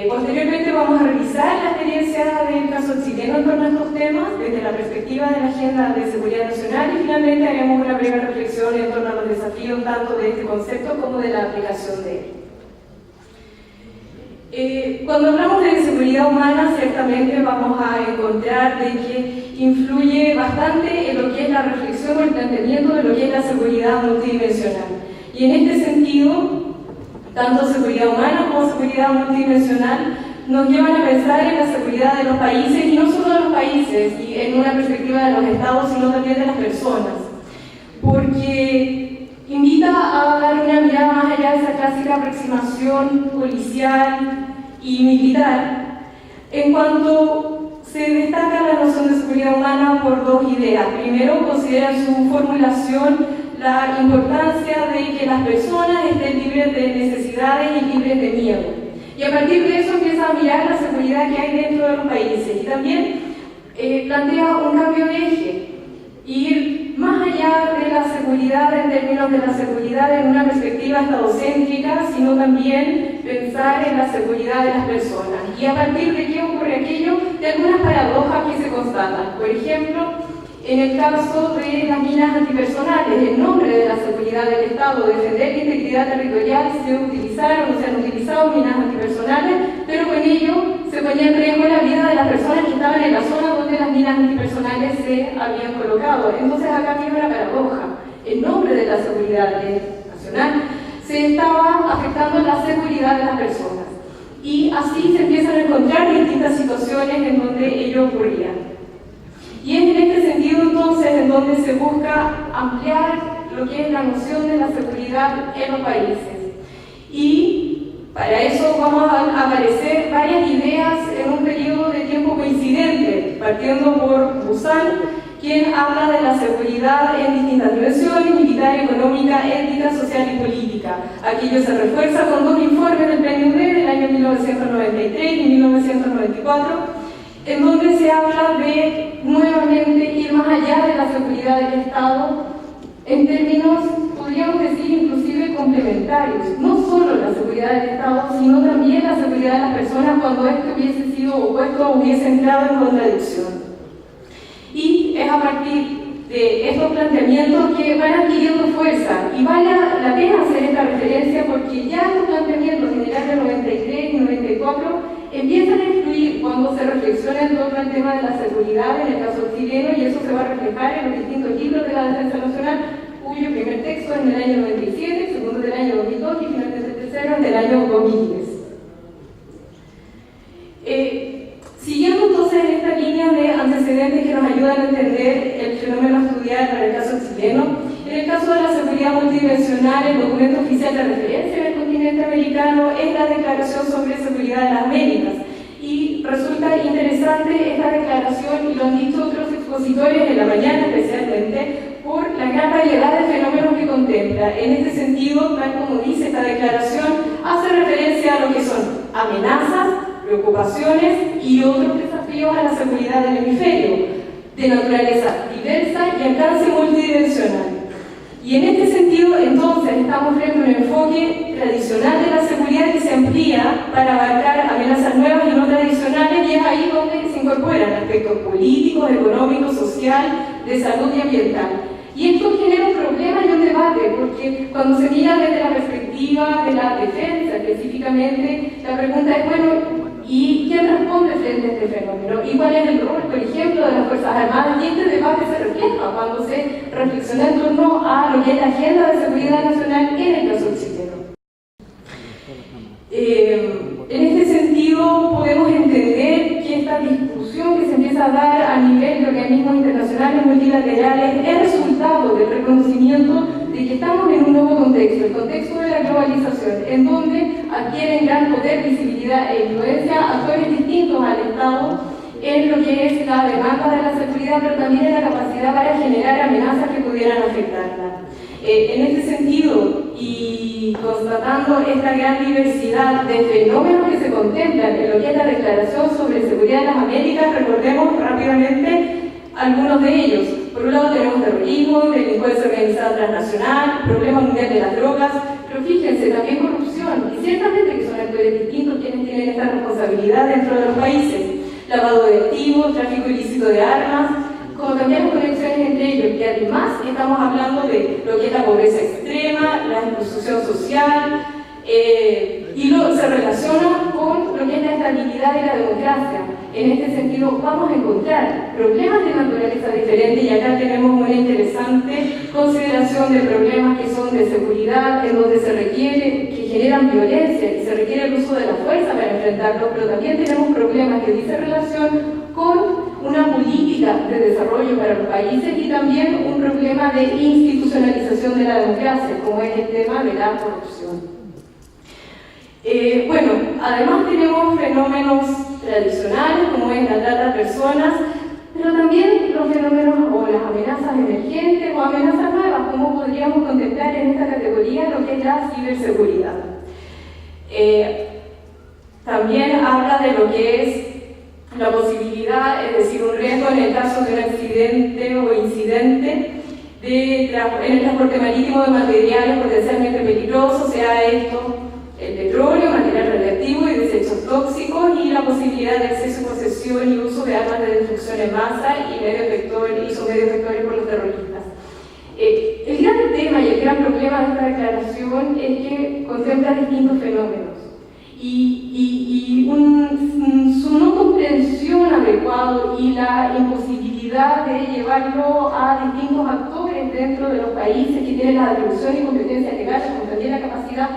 Posteriormente vamos a revisar la experiencia del caso chileno en torno a estos temas desde la perspectiva de la Agenda de Seguridad Nacional y finalmente haremos una breve reflexión en torno a los desafíos tanto de este concepto como de la aplicación de él. Cuando hablamos de seguridad humana, ciertamente vamos a encontrar de que influye bastante en lo que es la reflexión o el planteamiento de lo que es la seguridad multidimensional. Y en este sentido, tanto seguridad humana como seguridad multidimensional nos llevan a pensar en la seguridad de los países, y no solo de los países, y en una perspectiva de los estados, sino también de las personas, porque invita a dar una mirada más allá de esa clásica aproximación policial y militar, en cuanto se destaca la noción de seguridad humana por dos ideas. Primero, considera en su formulación la importancia de que las personas estén libres de necesidades y libres de miedo. Y a partir de eso empieza a mirar la seguridad que hay dentro de los países. Y también plantea un cambio de eje, ir más allá de la seguridad en términos de la seguridad en una perspectiva estadocéntrica, sino también pensar en la seguridad de las personas. Y a partir de qué ocurre aquello, de algunas paradojas que se constatan. Por ejemplo, en el caso de las minas antipersonales, en nombre de la seguridad del Estado, defender la integridad territorial, se utilizaron o se han utilizado minas antipersonales, pero con ello se ponía en riesgo la vida de las personas que estaban en la zona donde las minas antipersonales se habían colocado. Entonces acá viene una paradoja. En nombre de la seguridad nacional, se estaba afectando la seguridad de las personas. Y así se empiezan a encontrar distintas situaciones en donde ello ocurría. Y es en este sentido entonces en donde se busca ampliar lo que es la noción de la seguridad en los países. Y para eso vamos a aparecer varias ideas en un periodo de tiempo coincidente, partiendo por Busan, quien habla de la seguridad en distintas dimensiones: militar, económica, ética, social y política. Aquello se refuerza con dos informes del PNUD del año 1993 y 1994, en donde se habla de nuevamente ir más allá de la seguridad del Estado en términos, podríamos decir, inclusive complementarios. No solo la seguridad del Estado, sino también la seguridad de las personas cuando esto hubiese sido opuesto o hubiese entrado en contradicción. Y es a partir de estos planteamientos que van adquiriendo fuerza, y vale la pena hacer esta referencia porque ya estos planteamientos en el año 93 y 94 empiezan a influir cuando se reflexiona en torno al tema de la seguridad en el caso chileno, y eso se va a reflejar en los distintos libros de la Defensa Nacional, cuyo primer texto es del año 97, el segundo del año 2002 y finalmente el tercero es del año 2010. Siguiendo entonces esta línea de antecedentes que nos ayudan a entender el fenómeno a estudiar para el caso chileno, en el caso de la seguridad multidimensional, el documento oficial de referencia en el continente americano es la Declaración sobre Seguridad de las Américas. Y resulta interesante esta declaración, y lo han dicho otros expositores en la mañana especialmente, por la gran variedad de fenómenos que contempla. En este sentido, tal como dice esta declaración, hace referencia a lo que son amenazas, preocupaciones y otros desafíos a la seguridad del hemisferio, de naturaleza diversa y alcance multidimensional. Y en este sentido, entonces, estamos frente a un enfoque tradicional de la seguridad que se amplía para abarcar amenazas nuevas y no tradicionales, y es ahí donde se incorporan aspectos políticos, económicos, social, de salud y ambiental. Y esto genera un problema y un debate, porque cuando se mira desde la perspectiva de la defensa específicamente, la pregunta es, bueno, ¿y quién responde frente a este fenómeno? ¿Y cuál es el rol, por ejemplo, de las Fuerzas Armadas? Y este debate se refleja cuando se reflexiona en torno a lo que es la agenda de seguridad nacional en el caso chileno. En este sentido, podemos entender que esta discusión que se empieza a dar a nivel de organismos internacionales multilaterales es resultado del reconocimiento de que estamos en un nuevo contexto, el contexto de la globalización, en donde adquieren gran poder, visibilidad e influencia actores distintos al Estado en lo que es la demanda de la seguridad, pero también en la capacidad para generar amenazas que pudieran afectarla. En este sentido, y constatando esta gran diversidad de fenómenos que se contemplan en lo que es la Declaración sobre Seguridad de las Américas, recordemos rápidamente algunos de ellos. Por un lado tenemos terrorismo, delincuencia organizada transnacional, problema mundial de las drogas, pero fíjense, también corrupción, y ciertamente que son actores distintos quienes tienen esta responsabilidad dentro de los países, lavado de activos, tráfico ilícito de armas, como también las conexiones entre ellos, que además estamos hablando de lo que es la pobreza extrema, la exclusión social, y se relaciona con lo que es la estabilidad y la democracia. En este sentido, vamos a encontrar problemas de naturaleza diferente, y acá tenemos una interesante consideración de problemas que son de seguridad, en donde se requiere, que generan generan violencia y se requiere el uso de la fuerza para enfrentarlos, pero también tenemos problemas que dicen relación con una política de desarrollo para los países y también un problema de institucionalización de la democracia, como es el tema de la corrupción. Bueno, además tenemos fenómenos tradicionales, como es la trata de personas, pero también los fenómenos o las amenazas emergentes o amenazas nuevas, como podríamos contemplar en esta categoría lo que es la ciberseguridad. También habla de lo que es la posibilidad, es decir, un riesgo en el caso de un accidente o incidente en el transporte marítimo de materiales potencialmente peligrosos, sea esto el petróleo, material radiactivo y desechos tóxicos, y la posibilidad de acceso, posesión y uso de armas de destrucción en masa y son medios vectores por los terroristas. El gran tema y el gran problema de esta declaración es que contempla distintos fenómenos y su no comprensión adecuada y la imposibilidad de llevarlo a distintos actores dentro de los países que tienen las atribuciones y competencias legales, como también la capacidad,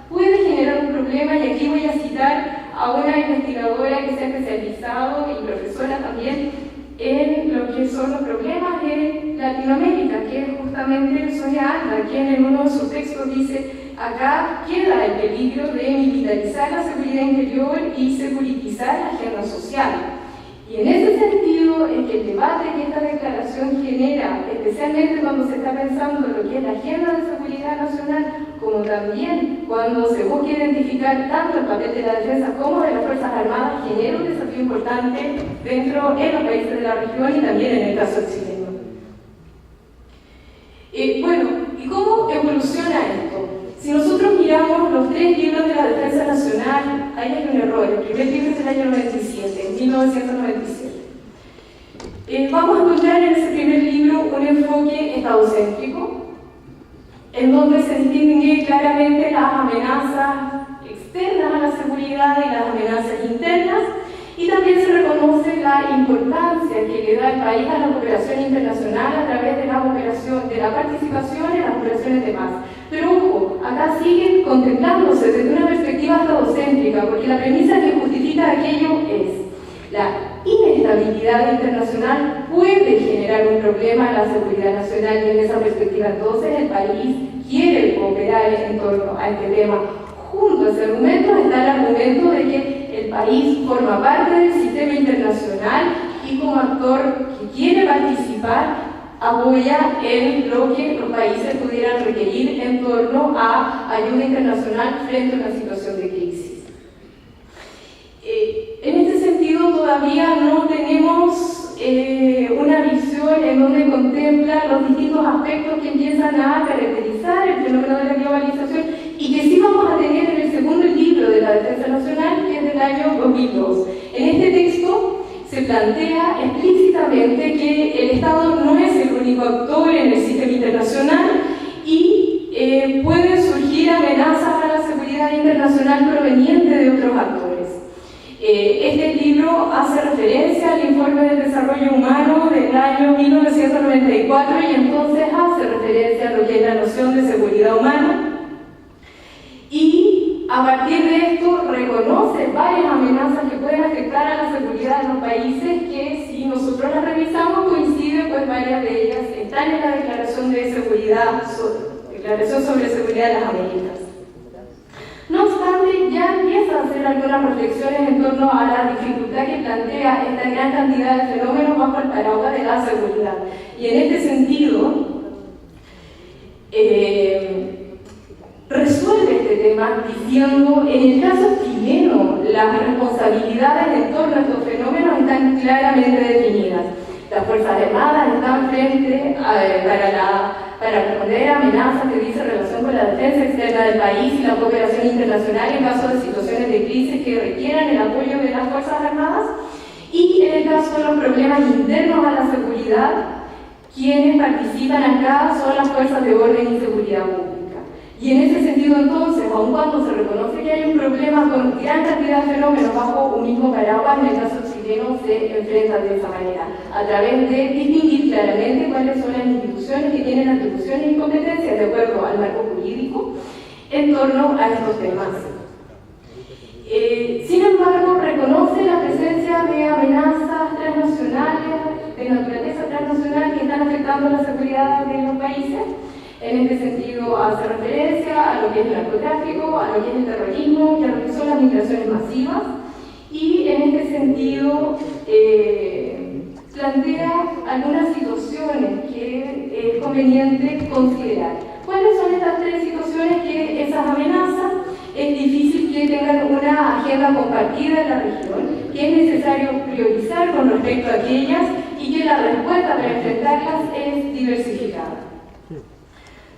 puede generar un problema. Y aquí voy a citar a una investigadora que se ha especializado y profesora también en lo que son los problemas de Latinoamérica, que es justamente Sonia Anda, quien en uno de sus textos dice: acá queda el peligro de militarizar la seguridad interior y securitizar la agenda social. Y en ese sentido es que el debate que esta declaración genera, especialmente cuando se está pensando en lo que es la agenda de seguridad nacional, como también cuando se busca identificar tanto el papel de la defensa como de las Fuerzas Armadas, genera un desafío importante dentro de los países de la región y también en el caso chileno. Bueno, ¿y cómo evoluciona esto? Si nosotros miramos los 3 libros de la Defensa Nacional, ahí hay un error. El primer libro es del año 97, 1997. Vamos a encontrar en ese primer libro un enfoque estadocéntrico, en donde se distinguen claramente las amenazas externas a la seguridad y las amenazas internas, y también se reconoce la importancia que le da el país a la cooperación internacional a través de la participación en las operaciones de paz. Pero ojo, acá siguen contemplándose desde una perspectiva estadocéntrica, porque la premisa que justifica aquello es: la inestabilidad internacional puede generar un problema a la seguridad nacional, y en esa perspectiva entonces el país quiere cooperar en torno a este tema. Junto a ese argumento está el argumento de que el país forma parte del sistema internacional y como actor que quiere participar apoya en lo que los países pudieran requerir en torno a ayuda internacional frente a una situación de crisis. En este sentido, todavía no tenemos una visión en donde contempla los distintos aspectos que empiezan a caracterizar el fenómeno de la globalización y que sí vamos a tener en el segundo libro de la Defensa Nacional, que es del año 2002. En este texto se plantea explícitamente que el Estado no es el único actor en el sistema internacional y pueden surgir amenazas a la seguridad internacional provenientes de otros actores. Este libro hace referencia al informe del desarrollo humano del año 1994 y entonces hace referencia a lo que es la noción de seguridad humana. Y a partir de esto reconoce varias amenazas que pueden afectar a la seguridad de los países, que si nosotros las revisamos coinciden, pues varias de ellas están en la Declaración de Seguridad, Declaración sobre Seguridad de las Américas. No obstante, ya empieza a hacer algunas reflexiones en torno a la dificultad que plantea esta gran cantidad de fenómenos bajo el paraguas de la seguridad. Y en este sentido, resuelve este tema diciendo: en el caso chileno, las responsabilidades en torno a estos fenómenos están claramente definidas. Las Fuerzas Armadas están frente para responder a amenazas que dice relación con la defensa externa del país y la cooperación internacional en caso de situaciones de crisis que requieran el apoyo de las Fuerzas Armadas. Y en el caso de los problemas internos a la seguridad, quienes participan acá son las fuerzas de orden y seguridad pública. Y en ese sentido entonces, aun cuando se reconoce que hay un problema con gran cantidad de fenómenos bajo un mismo paraguas, en el caso chileno se enfrenta de esa manera, a través de distinguir claramente cuáles son las instituciones que tienen atribuciones y competencias de acuerdo al marco jurídico, en torno a estos temas. Sin embargo, reconoce la presencia de amenazas transnacionales, de naturaleza transnacional, que están afectando la seguridad de los países. En este sentido, hace referencia a lo que es el narcotráfico, a lo que es el terrorismo y a lo que son las migraciones masivas. Y en este sentido, plantea algunas situaciones que es conveniente considerar. ¿Cuáles son estas tres situaciones que esas amenazas? Es difícil que tengan una agenda compartida en la región, que es necesario priorizar con respecto a aquellas y que la respuesta para enfrentarlas es diversificada.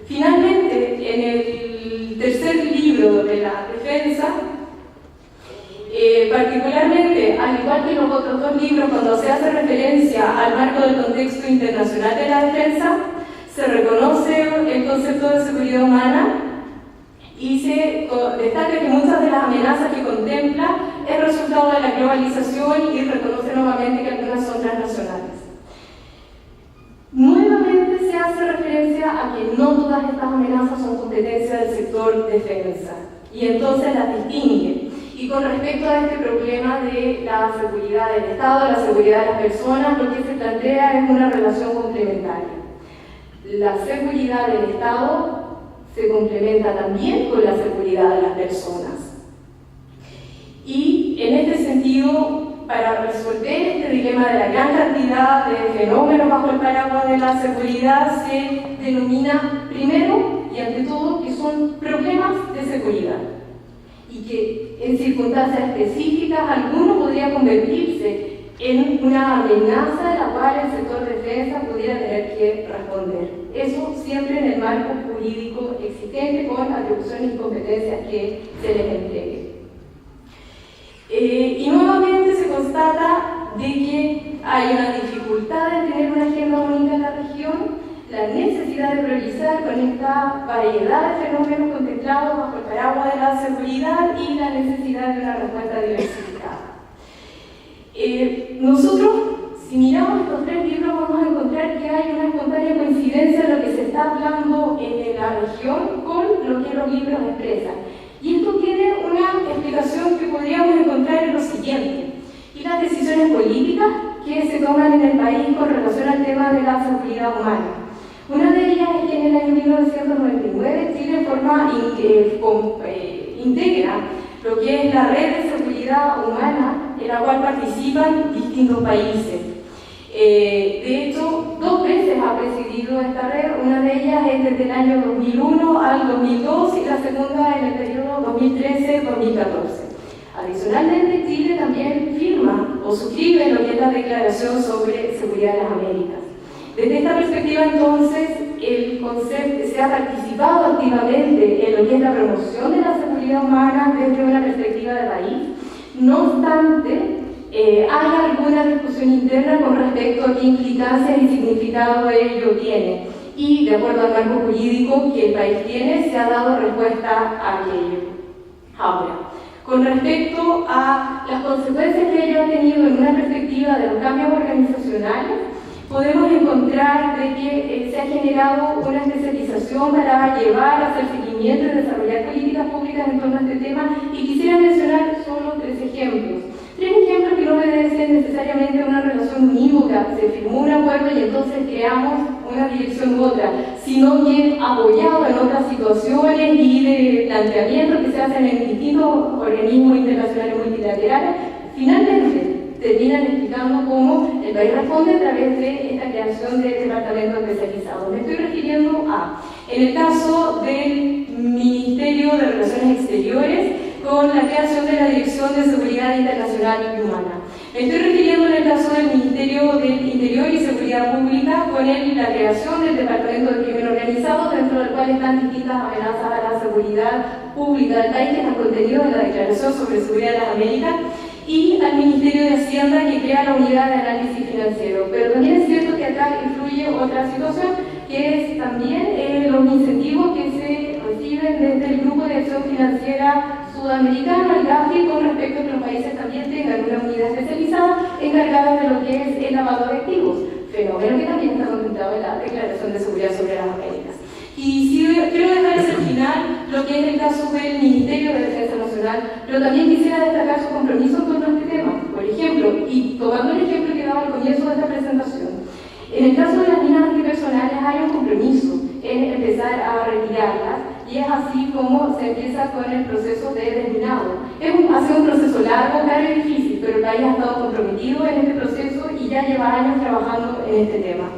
Finalmente, en el tercer libro de la defensa, particularmente, al igual que los otros dos libros, cuando se hace referencia al marco del contexto internacional de la defensa, se reconoce el concepto de seguridad humana y se destaca que muchas de las amenazas que contempla es resultado de la globalización y reconoce nuevamente que algunas son transnacionales. Nuevamente se hace referencia a que no todas estas amenazas son competencia del sector defensa y entonces las distingue. Y con respecto a este problema de la seguridad del Estado, la seguridad de las personas, lo que se plantea es una relación complementaria. La seguridad del Estado se complementa también con la seguridad de las personas. Y en este sentido, para resolver este dilema de la gran cantidad de fenómenos bajo el paraguas de la seguridad, se denomina primero y ante todo que son problemas de seguridad y que en circunstancias específicas alguno podría convertirse en una amenaza de la cual el sector defensa pudiera tener que responder. Eso siempre en el marco jurídico existente con atribuciones y competencias que se les entregue. Y nuevamente se constata de que hay una dificultad en tener una agenda única en la región, la necesidad de priorizar con esta variedad de fenómenos contemplados bajo el paraguas de la seguridad y la necesidad de una respuesta diversificada. Nosotros, si miramos estos tres libros, vamos a encontrar que hay una espontánea coincidencia de lo que se está hablando en la región con lo que los libros expresan. Y esto tiene una explicación que podríamos encontrar en lo siguiente. Y las decisiones políticas que se toman en el país con relación al tema de la seguridad humana. Una de ellas es que en el año 1999 Chile integra lo que es la red de seguridad humana en la cual participan distintos países. De hecho, 2 veces ha presidido esta red, una de ellas es desde el año 2001 al 2002 y la segunda en el periodo 2013-2014. Adicionalmente, Chile también firma o suscribe lo que es la Declaración sobre Seguridad de las Américas. Desde esta perspectiva, entonces, el concepto se ha participado activamente en lo que es la promoción de la seguridad humana desde una perspectiva de país. No obstante, hay alguna discusión interna con respecto a qué implicancias y significado ello tiene. Y, de acuerdo al marco jurídico que el país tiene, se ha dado respuesta a aquello. Ahora, con respecto a las consecuencias que ello ha tenido en una perspectiva de los cambios organizacionales, podemos encontrar de que se ha generado una especialización para llevar, hacer seguimiento y desarrollar políticas públicas en torno a este tema, y quisiera mencionar solo 3 ejemplos. 3 ejemplos que no obedecen necesariamente a una relación unívoca, se firmó un acuerdo y entonces creamos una dirección u otra, sino que apoyado en otras situaciones y de planteamientos que se hacen en distintos organismos internacionales multilaterales, finalmente terminan explicando cómo el país responde a través de esta creación de departamentos especializados. Me estoy refiriendo a, en el caso del Ministerio de Relaciones Exteriores, con la creación de la Dirección de Seguridad Internacional y Humana. Me estoy refiriendo en el caso del Ministerio del Interior y Seguridad Pública, con la creación del Departamento de Crimen Organizado, dentro del cual están distintas amenazas a la seguridad pública del país que están contenidos en la Declaración sobre Seguridad de las Américas, y al Ministerio de Hacienda, que crea la Unidad de Análisis Financiero. Pero también es cierto que acá influye otra situación, que es también los incentivos que se reciben desde el Grupo de Acción Financiera Sudamericano, el GAFI, con respecto a que los países también tengan una unidad especializada encargada de lo que es el lavado de activos, fenómeno que también está contemplado en la Declaración de Seguridad sobre las Américas. Y si quiero dejar hacia el final lo que que es el caso del Ministerio de Defensa Nacional, pero también quisiera destacar su compromiso en torno a este tema. Por ejemplo, y tomando el ejemplo que daba al comienzo de esta presentación, en el caso de las minas antipersonales hay un compromiso en empezar a retirarlas, y es así como se empieza con el proceso de desminado. Ha sido un proceso largo, caro y difícil, pero el país ha estado comprometido en este proceso y ya lleva años trabajando en este tema.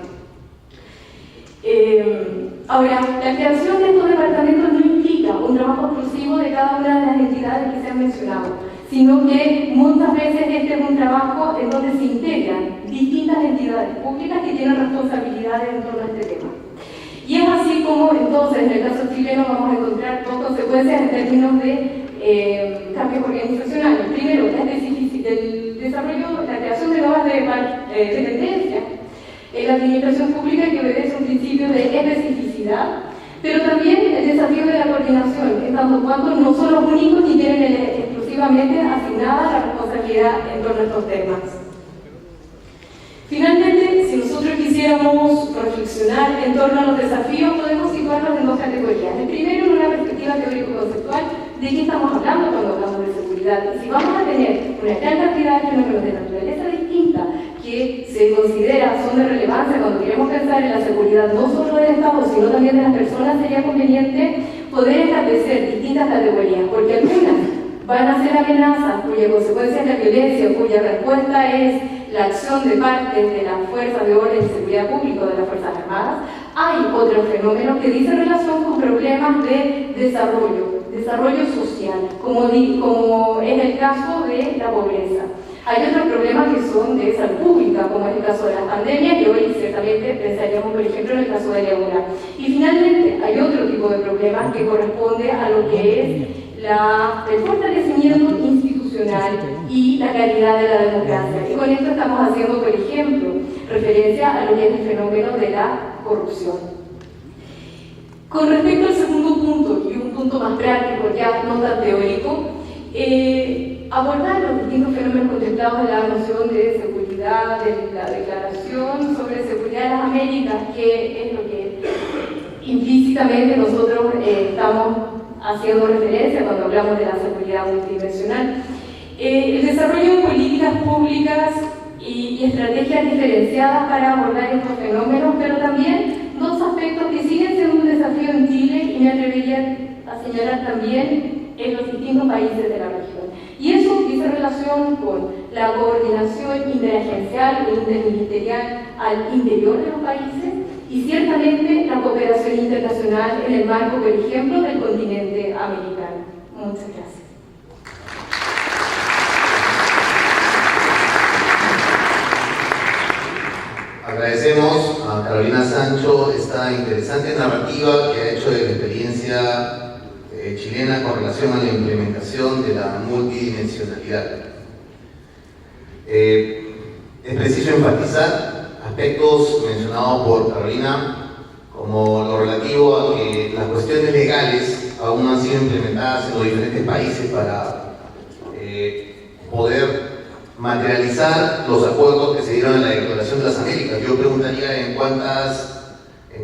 Ahora, la creación de estos departamentos no implica un trabajo exclusivo de cada una de las entidades que se han mencionado, sino que muchas veces este es un trabajo en donde se integran distintas entidades públicas que tienen responsabilidades en torno a este tema. Y es así como, entonces, en el caso chileno vamos a encontrar dos consecuencias en términos de cambios organizacionales. Primero, el desarrollo, la creación de nuevas dependencias en la administración pública que obedece un principio de especificidad, pero también el desafío de la coordinación, en tanto cuanto no son los únicos que tienen exclusivamente asignada la responsabilidad en torno a estos temas. Finalmente, si nosotros quisiéramos reflexionar en torno a los desafíos, podemos situarlos en dos categorías. El primero, en una perspectiva teórico-conceptual, de qué estamos hablando cuando hablamos de seguridad. Y si vamos a tener una gran cantidad de fenómenos de naturaleza distinta que se considera son de relevancia cuando queremos pensar en la seguridad no solo del Estado, sino también de las personas, sería conveniente poder establecer distintas categorías, porque algunas van a ser amenazas cuya consecuencia es la violencia, cuya respuesta es la acción de parte de las fuerzas de orden y seguridad pública o de las Fuerzas Armadas. Hay otros fenómenos que dicen relación con problemas de desarrollo social, como es el caso de la pobreza. Hay otros problemas que son de salud pública, como es el caso de las pandemias, y hoy ciertamente pensaríamos, por ejemplo, en el caso del ébola. Y finalmente, hay otro tipo de problemas que corresponde a lo que es el fortalecimiento institucional y la calidad de la democracia. Y con esto estamos haciendo, por ejemplo, referencia a lo que es el fenómeno de la corrupción. Con respecto al segundo punto, y un punto más práctico, ya no tan teórico, abordar los distintos fenómenos contemplados en la noción de seguridad, de la Declaración sobre Seguridad de las Américas, que es lo que implícitamente nosotros estamos haciendo referencia cuando hablamos de la seguridad multidimensional. El desarrollo de políticas públicas y estrategias diferenciadas para abordar estos fenómenos, pero también dos aspectos que siguen siendo un desafío en Chile y me atrevería a señalar también en los distintos países de la región. Y eso dice relación con la coordinación interagencial o interministerial al interior de los países y ciertamente la cooperación internacional en el marco, por ejemplo, del continente americano. Muchas gracias. Agradecemos a Carolina Sancho esta interesante narrativa que ha hecho de la experiencia chilena con relación a la implementación de la multidimensionalidad. Es preciso enfatizar aspectos mencionados por Carolina, como lo relativo a que las cuestiones legales aún no han sido implementadas en los diferentes países para poder materializar los acuerdos que se dieron en la Declaración de las Américas. Yo preguntaría en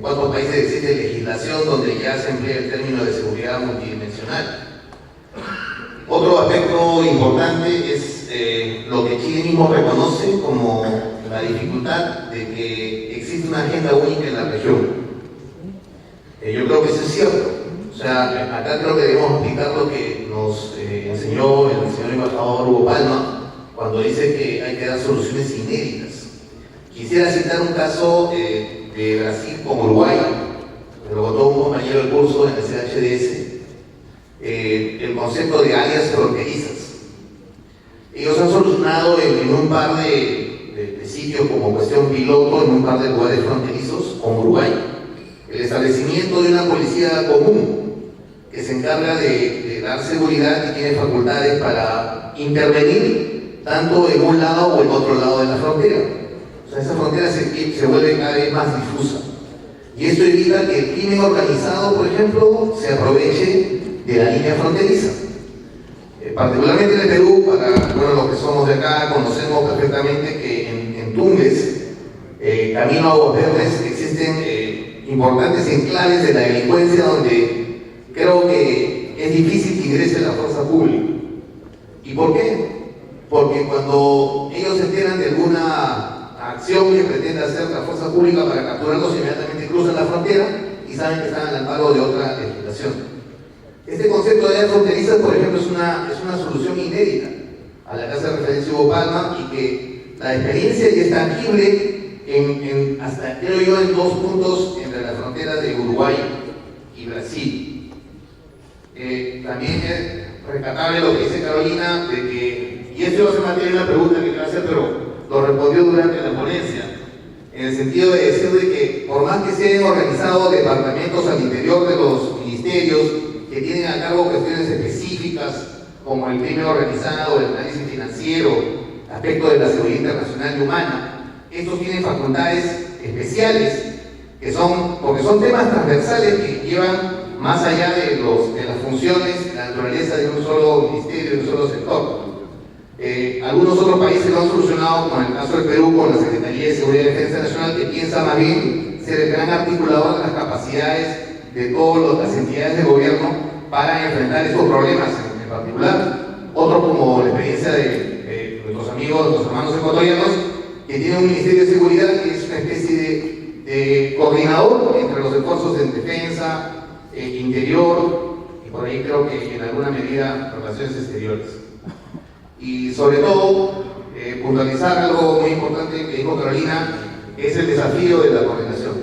cuántos países existe legislación donde ya se emplea el término de seguridad multidimensional. Otro aspecto importante es lo que Chile mismo reconoce como la dificultad de que existe una agenda única en la región. Yo creo que eso es cierto. O sea, acá creo que debemos aplicar lo que nos enseñó el señor embajador Hugo Palma cuando dice que hay que dar soluciones inéditas. Quisiera citar un caso de Brasil con Uruguay, me lo contó un compañero del curso en el CHDS, el concepto de áreas fronterizas. Ellos han solucionado en un par de sitios como cuestión piloto, en un par de lugares fronterizos con Uruguay, el establecimiento de una policía común que se encarga de dar seguridad y tiene facultades para intervenir tanto en un lado o en otro lado de la frontera. O sea, esa frontera se vuelve cada vez más difusa. Y esto evita que el crimen organizado, por ejemplo, se aproveche de la línea fronteriza. Particularmente en el Perú, para los que somos de acá, conocemos perfectamente que en Tumbes, camino a Aguas Verdes, existen importantes enclaves de la delincuencia donde creo que es difícil que ingrese la fuerza pública. ¿Y por qué? Porque cuando ellos se enteran de alguna acción que pretende hacer la fuerza pública para capturarlos, inmediatamente cruzan la frontera y saben que están al amparo de otra legislación. Este concepto de áreas fronterizas, por ejemplo, es una solución inédita a la que hace referencia Hugo Palma, y que la experiencia ya es tangible hasta, creo yo, en 2 puntos entre la frontera de Uruguay y Brasil. También es rescatable lo que dice Carolina, de que, y esto va a ser materia de una pregunta que quiero hacer, pero lo respondió durante la ponencia, en el sentido de decir de que por más que se hayan organizado departamentos al interior de los ministerios que tienen a cargo cuestiones específicas como el crimen organizado, el análisis financiero, aspectos de la seguridad internacional y humana, estos tienen facultades especiales que porque son temas transversales que llevan más allá de las funciones, la naturaleza de un solo ministerio, de un solo sector. Algunos otros países lo han solucionado, como en el caso del Perú, con la Secretaría de Seguridad y Defensa Nacional, que piensa más bien ser el gran articulador de las capacidades de todas las entidades de gobierno para enfrentar esos problemas en particular. Otros, como la experiencia de nuestros amigos, nuestros hermanos ecuatorianos, que tienen un Ministerio de Seguridad que es una especie de coordinador entre los esfuerzos en defensa, interior, y por ahí creo que en alguna medida relaciones exteriores. Y sobre todo, puntualizar algo muy importante que dijo Carolina, es el desafío de la coordinación.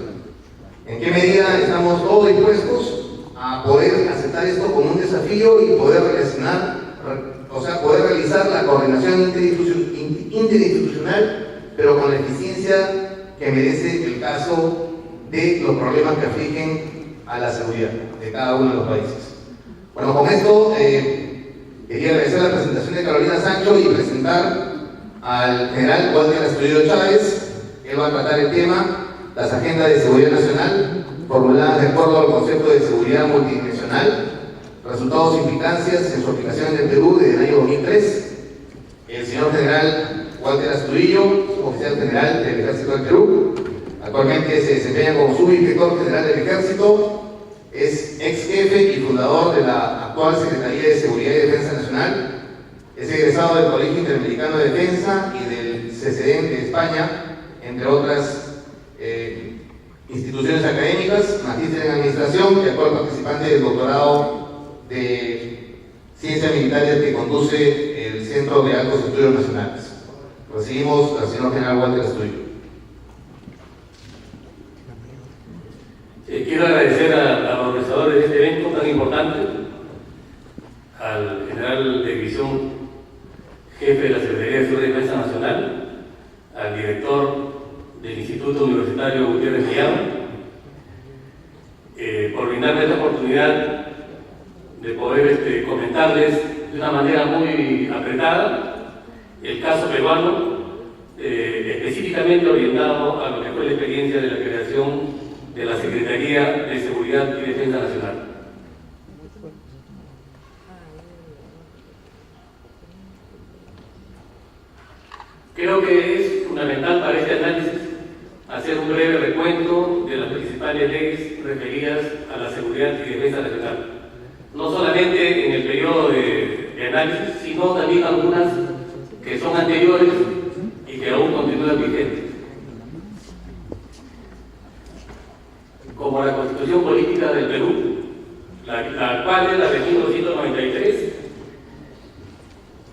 ¿En qué medida estamos todos dispuestos a poder aceptar esto como un desafío y poder poder realizar la coordinación interinstitucional, pero con la eficiencia que merece el caso de los problemas que afligen a la seguridad de cada uno de los países? Bueno, con esto quería agradecer la presentación de Carolina Sancho y presentar al general Walter Astudillo Chávez. Él va a tratar el tema, las agendas de seguridad nacional, formuladas de acuerdo al concepto de seguridad multidimensional, resultados y implicancias en su aplicación en el Perú desde el año 2003. El señor general Walter Astudillo, oficial general del Ejército del Perú, actualmente se desempeña como subinspector general del Ejército, es ex jefe y fundador de la actual Secretaría de Seguridad y Defensa Nacional, es egresado del Colegio Interamericano de Defensa y del CCDEN de España, entre otras instituciones académicas, magíster en Administración y actual participante del doctorado de Ciencias Militares que conduce el Centro de Altos Estudios Nacionales. Recibimos al señor general Walter Astudillo. Quiero agradecer a los organizadores de este evento tan importante, al general de división jefe de la Secretaría de Seguridad y Defensa Nacional, al director del Instituto Universitario Gutiérrez Millán, por brindarme esta oportunidad de poder comentarles de una manera muy apretada el caso peruano, específicamente orientado a lo que fue la experiencia de la creación de la Secretaría de Seguridad y Defensa Nacional. Creo que es fundamental para este análisis hacer un breve recuento de las principales leyes referidas a la seguridad y defensa nacional, no solamente en el periodo de análisis, sino también algunas que son anteriores y que aún continúan vigentes, como la Constitución Política del Perú, la actual es la de 1993,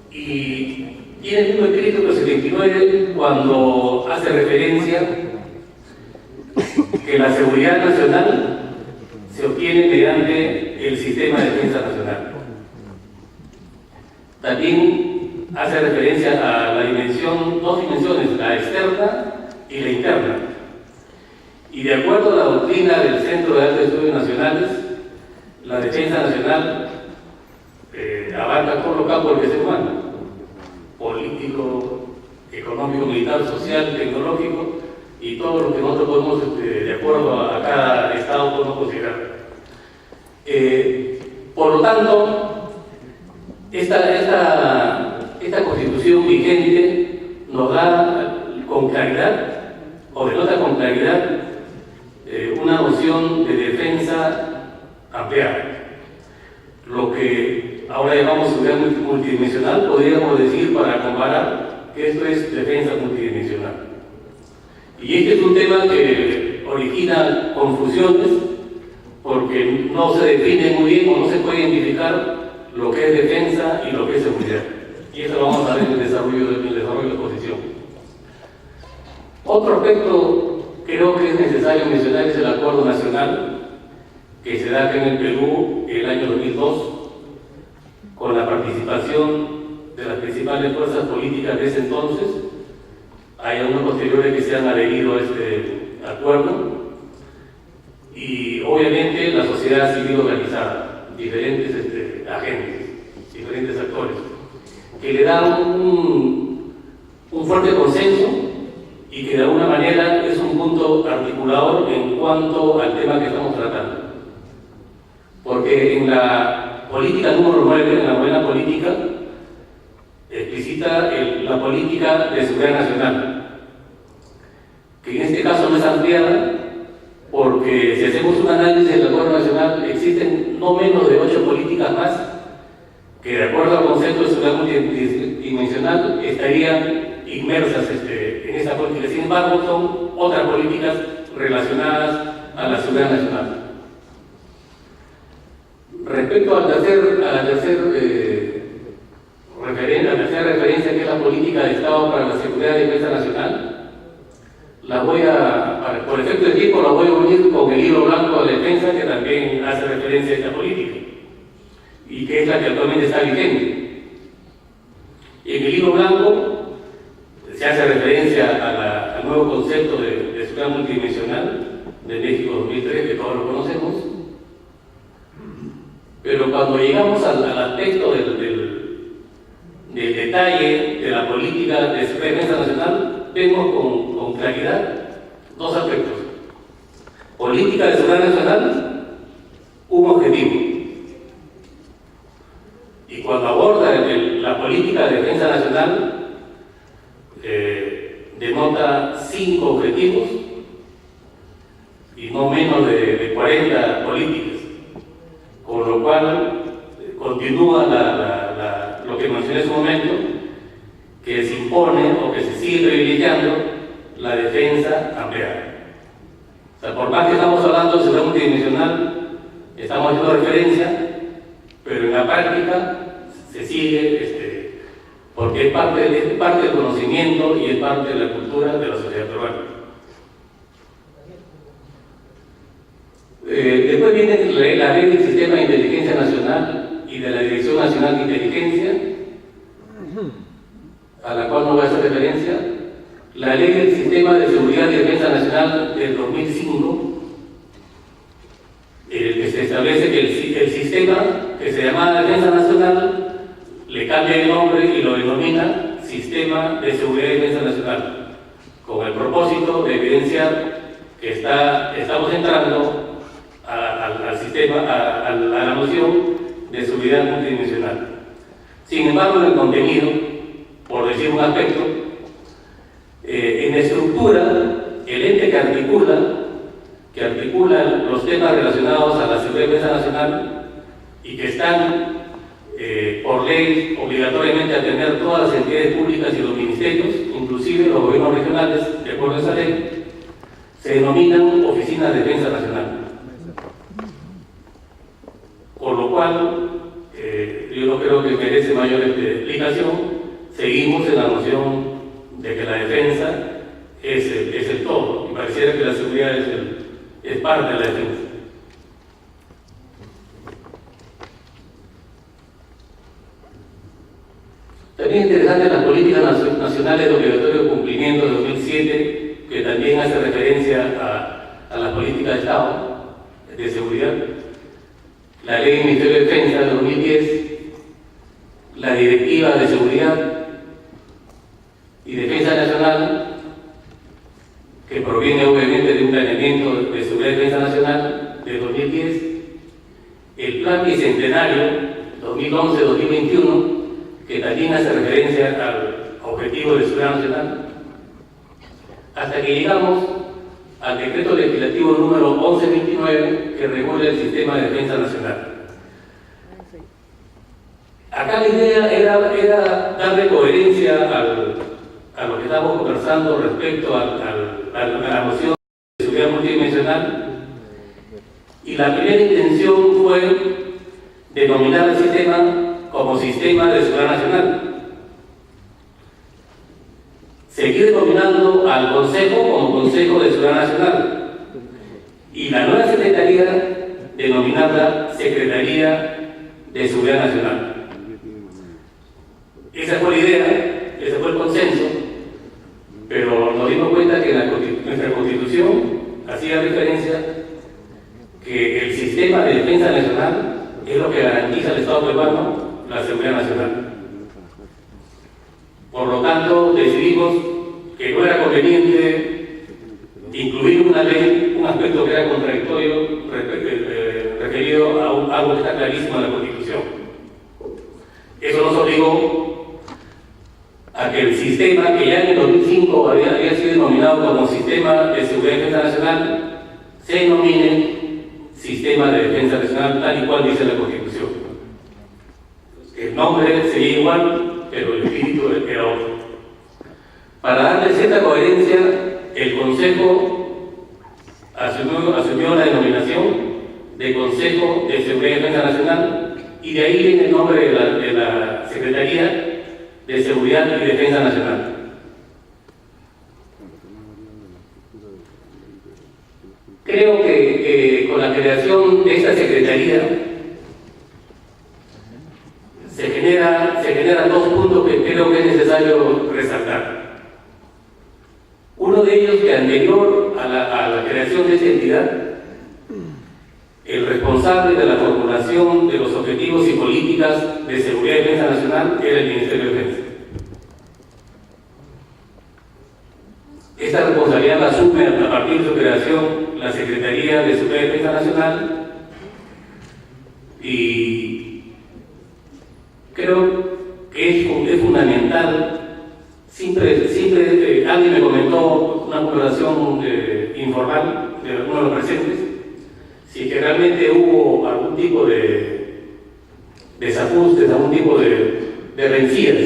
y tiene el mismo escrito que 79 cuando hace referencia que la seguridad nacional se obtiene mediante el sistema de defensa nacional. También hace referencia a la dos dimensiones, la externa y la interna. Y de acuerdo a la doctrina del Centro de Altos Estudios Nacionales, la defensa nacional abarca todo lo campos del ser humano: político, económico, militar, social, tecnológico, y todo lo que nosotros podemos, de acuerdo a cada Estado, podemos considerar. Por lo tanto, esta Constitución vigente nos da con claridad, o denota con claridad, una noción de defensa ampliada. lo que ahora llamamos seguridad multidimensional, podríamos decir para comparar que esto es defensa multidimensional. Y este es un tema que origina confusiones porque no se define muy bien o no se puede identificar lo que es defensa y lo que es seguridad. Y eso lo vamos a ver en el desarrollo de la exposición. Otro aspecto creo que es necesario mencionar es el acuerdo nacional que se da acá en el Perú el año 2002 con la participación de las principales fuerzas políticas de ese entonces. Hay algunos posteriores que se han adherido a este acuerdo y obviamente la sociedad civil organizada, diferentes agentes, diferentes actores, que le dan un fuerte consenso y que de alguna manera es un punto articulador en cuanto al tema que estamos tratando. Porque en la política número 9, en la buena política, explicita la política de seguridad nacional, que en este caso no es ampliada, porque si hacemos un análisis del acuerdo nacional, existen no menos de 8 políticas más que, de acuerdo al concepto de seguridad multidimensional, estarían inmersas en esa política. Sin embargo, son otras políticas relacionadas a la seguridad nacional. Respecto a la tercera referencia, que es la política de Estado para la seguridad y defensa nacional, por efecto de tiempo, la voy a unir con el libro blanco de defensa, que también hace referencia a esta política y que es la que actualmente está vigente. En el libro blanco se hace referencia al nuevo concepto de seguridad multidimensional de México 2003, que todos lo conocemos. Pero cuando llegamos al aspecto del detalle de la política de seguridad y defensa nacional, vemos con claridad dos aspectos. Política de seguridad nacional, un objetivo. Y cuando aborda la política de defensa nacional, denota 5 objetivos y no menos de 40 políticas. Con lo cual continúa lo que mencioné en su momento, que se impone o que se sigue privilegiando la defensa ampliada. O sea, por más que estamos hablando de seguridad multidimensional, estamos haciendo referencia, pero en la práctica se sigue, porque es parte del conocimiento y es parte de la cultura de la sociedad peruana. Después viene la ley del Sistema de Inteligencia Nacional y de la Dirección Nacional de Inteligencia, a la cual no voy a hacer referencia. La ley del Sistema de Seguridad y Defensa Nacional del 2005, que se establece que el sistema que se llama Defensa Nacional le cambia el nombre y lo denomina Sistema de Seguridad y Defensa Nacional, con el propósito de evidenciar que estamos entrando al sistema, a la noción de seguridad multidimensional. Sin embargo, en el contenido, por decir un aspecto, en la estructura, el ente que articula los temas relacionados a la seguridad y defensa nacional y que están por ley obligatoriamente a atender todas las entidades públicas y los ministerios, inclusive los gobiernos regionales, de acuerdo a esa ley, se denominan Oficinas de Defensa Nacional. Por lo cual, yo no creo que merece mayor explicación. Seguimos en la noción de que la defensa es el todo, y pareciera que la seguridad es parte de la defensa. También es interesante las políticas nacionales de obligatorio cumplimiento de 2007, que también hace referencia a las políticas de Estado de seguridad. La Ley del Ministerio de Defensa de 2010, la Directiva de Seguridad y Defensa Nacional, que proviene obviamente de un planeamiento de seguridad y defensa nacional de 2010, el Plan Bicentenario 2011-2021, que también hace referencia al objetivo de seguridad nacional, hasta que llegamos al decreto legislativo número 1129, que regula el sistema de defensa nacional. Acá la idea era darle coherencia a lo que estamos conversando respecto a la noción de seguridad multidimensional, y la primera intención fue denominar el sistema como Sistema de Seguridad Nacional. Seguir denominando al Consejo como Consejo de Seguridad Nacional, y la nueva Secretaría denominarla Secretaría de Seguridad Nacional. Esa fue la idea, ese fue el consenso, pero nos dimos cuenta que nuestra Constitución hacía referencia que el sistema de defensa nacional es lo que garantiza al Estado peruano la seguridad nacional. Por lo tanto, decidimos que no era conveniente incluir en una ley un aspecto que era contradictorio referido a algo que está clarísimo en la Constitución. Eso nos obligó a que el sistema, que ya en el 2005 había sido denominado como Sistema de Seguridad y Defensa Nacional, se denomine Sistema de Defensa Nacional, tal y cual dice la Constitución. El nombre sería igual, pero el espíritu era otro. Para darle cierta coherencia, el Consejo asumió la denominación de Consejo de Seguridad y Defensa Nacional, y de ahí viene el nombre de la Secretaría de Seguridad y Defensa Nacional. Creo que con la creación de esta Secretaría se generan dos puntos que creo que es necesario resaltar. Uno de ellos, que anterior a la creación de esta entidad, el responsable de la formulación de los objetivos y políticas de seguridad y defensa nacional era el Ministerio de Defensa. Esta responsabilidad la asume a partir de su creación la Secretaría de Seguridad y Defensa Nacional, y creo que es fundamental. Siempre alguien me comentó, una conversación informal de algunos de los presentes, si que realmente hubo algún tipo de desajustes, algún tipo de rencillas.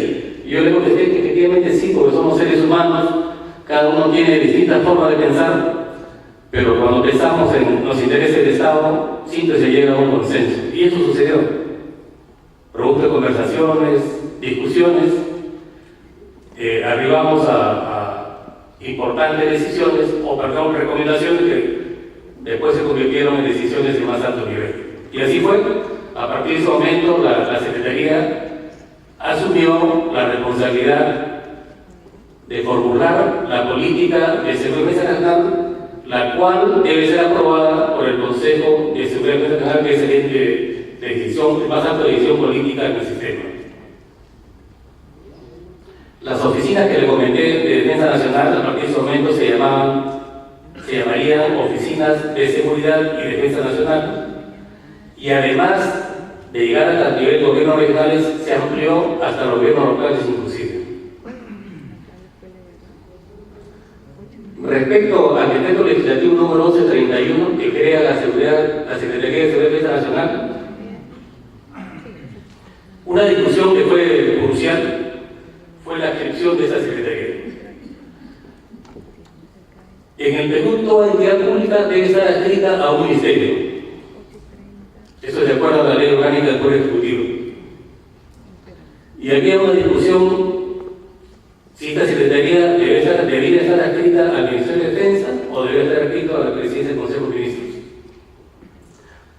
Y yo le contesté que efectivamente sí, porque somos seres humanos, cada uno tiene distintas formas de pensar, pero cuando pensamos en los intereses del Estado, siempre se llega a un consenso. Y eso sucedió. Producto de conversaciones, discusiones, arribamos a importantes decisiones, recomendaciones que después se convirtieron en decisiones de más alto nivel. Y así fue. A partir de ese momento, la Secretaría asumió la responsabilidad de formular la política de seguridad nacional, la cual debe ser aprobada por el Consejo de Seguridad Nacional, que es el ente de decisión, más alta decisión política del sistema. Las oficinas que le comenté de Defensa Nacional, a partir de ese momento se llamarían Oficinas de Seguridad y Defensa Nacional, y además de llegar hasta el nivel de gobiernos regionales, se amplió hasta los gobiernos locales inclusive. Respecto al decreto legislativo número 1131, que crea la Secretaría de Seguridad y Defensa Nacional, una discusión que fue crucial fue la adscripción de esa Secretaría. En el Perú, toda entidad pública debe estar adscrita a un ministerio. Eso es de acuerdo a la Ley Orgánica del Poder Ejecutivo. Y había una discusión si esta Secretaría debería estar adscrita al Ministerio de Defensa o debería estar adscrita a la Presidencia del Consejo de Ministros.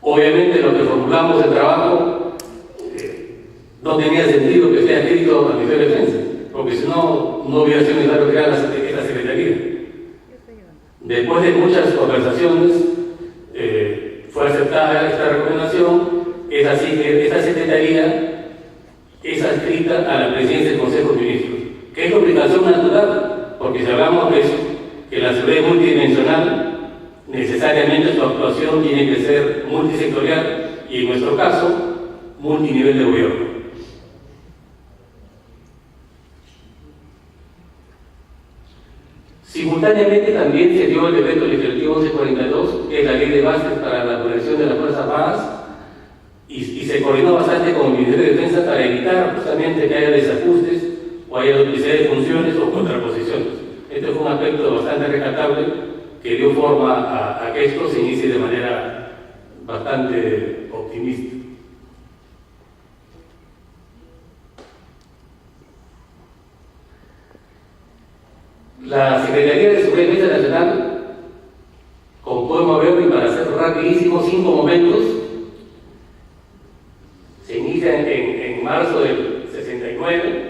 Obviamente, lo que formulamos el trabajo no tenía sentido que esté adscrito al Ministerio de Defensa, porque si no, no hubiera sido necesario crear esta Secretaría. Después de muchas conversaciones, fue aceptada esta recomendación. Es así que esta Secretaría es adscrita a la Presidencia del Consejo de Ministros, que es la obligación natural, porque si hablamos de eso, que la seguridad es multidimensional, necesariamente su actuación tiene que ser multisectorial y, en nuestro caso, multinivel de gobierno. Simultáneamente también se dio el decreto legislativo 1142, que es la ley de bases para la conexión de las Fuerzas Armadas, y se coordinó bastante con el Ministerio de Defensa para evitar justamente que haya desajustes o haya duplicidad de funciones o contraposiciones. Este fue un aspecto bastante rescatable que dio forma a que esto se inicie de manera bastante optimista. La Secretaría de Seguridad y Defensa Nacional, como podemos ver, y para ser rapidísimo, 5 momentos, se inicia en marzo del 69.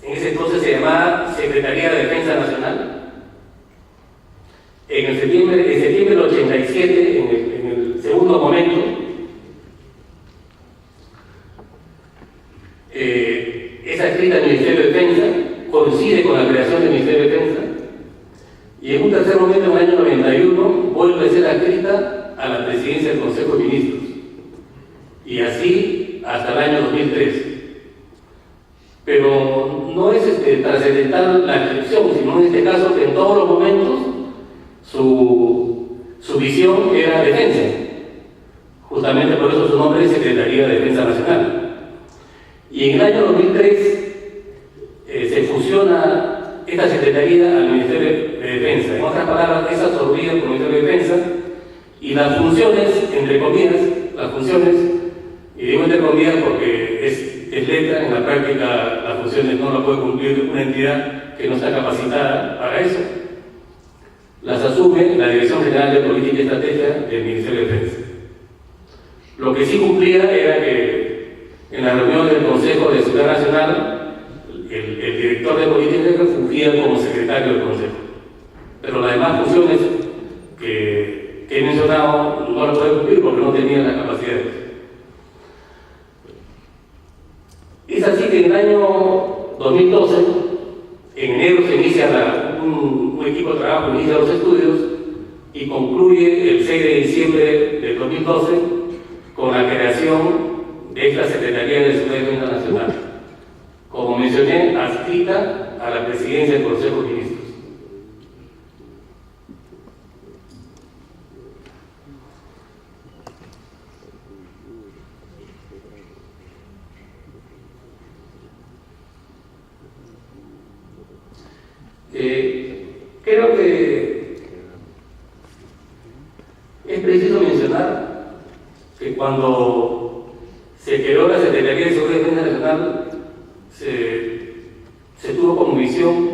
En ese entonces se llamaba Secretaría de Defensa Nacional. En septiembre del 87, en el segundo momento, es adscrita al Ministerio de Defensa, coincide con la creación del Ministerio de Defensa, y en un tercer momento, en el año 91, vuelve a ser adscrita a la Presidencia del Consejo de Ministros, y así hasta el año 2003. Pero no es trascendental la adscripción, sino en este caso que en todos los momentos su visión era defensa. Justamente por eso su nombre es Secretaría de Defensa Nacional. Y en el año 2003 se fusiona esta Secretaría al Ministerio de Defensa. En otras palabras, es absorbida por el Ministerio de Defensa, y las funciones, entre comillas, y digo entre comillas porque es letra, en la práctica las funciones no las puede cumplir una entidad que no está capacitada para eso, las asume la Dirección General de Política y Estrategia del Ministerio de Defensa. Lo que sí cumplía era que en la reunión del Consejo de Seguridad Nacional, el director de Política y Estrategia fungía como secretario del Consejo. Pero las demás funciones que he mencionado no las puede cumplir porque no tenía las capacidades. Es así que en el año 2012, en enero se inicia un equipo de trabajo, inicia los estudios y concluye el 6 de diciembre del 2012 con la creación de esta Secretaría de Seguridad y Defensa Nacional, como mencioné, adscrita a la Presidencia del Consejo de Ministros. Creo que es preciso mencionar que cuando se creó la Secretaría de Seguridad y Defensa Nacional se tuvo como visión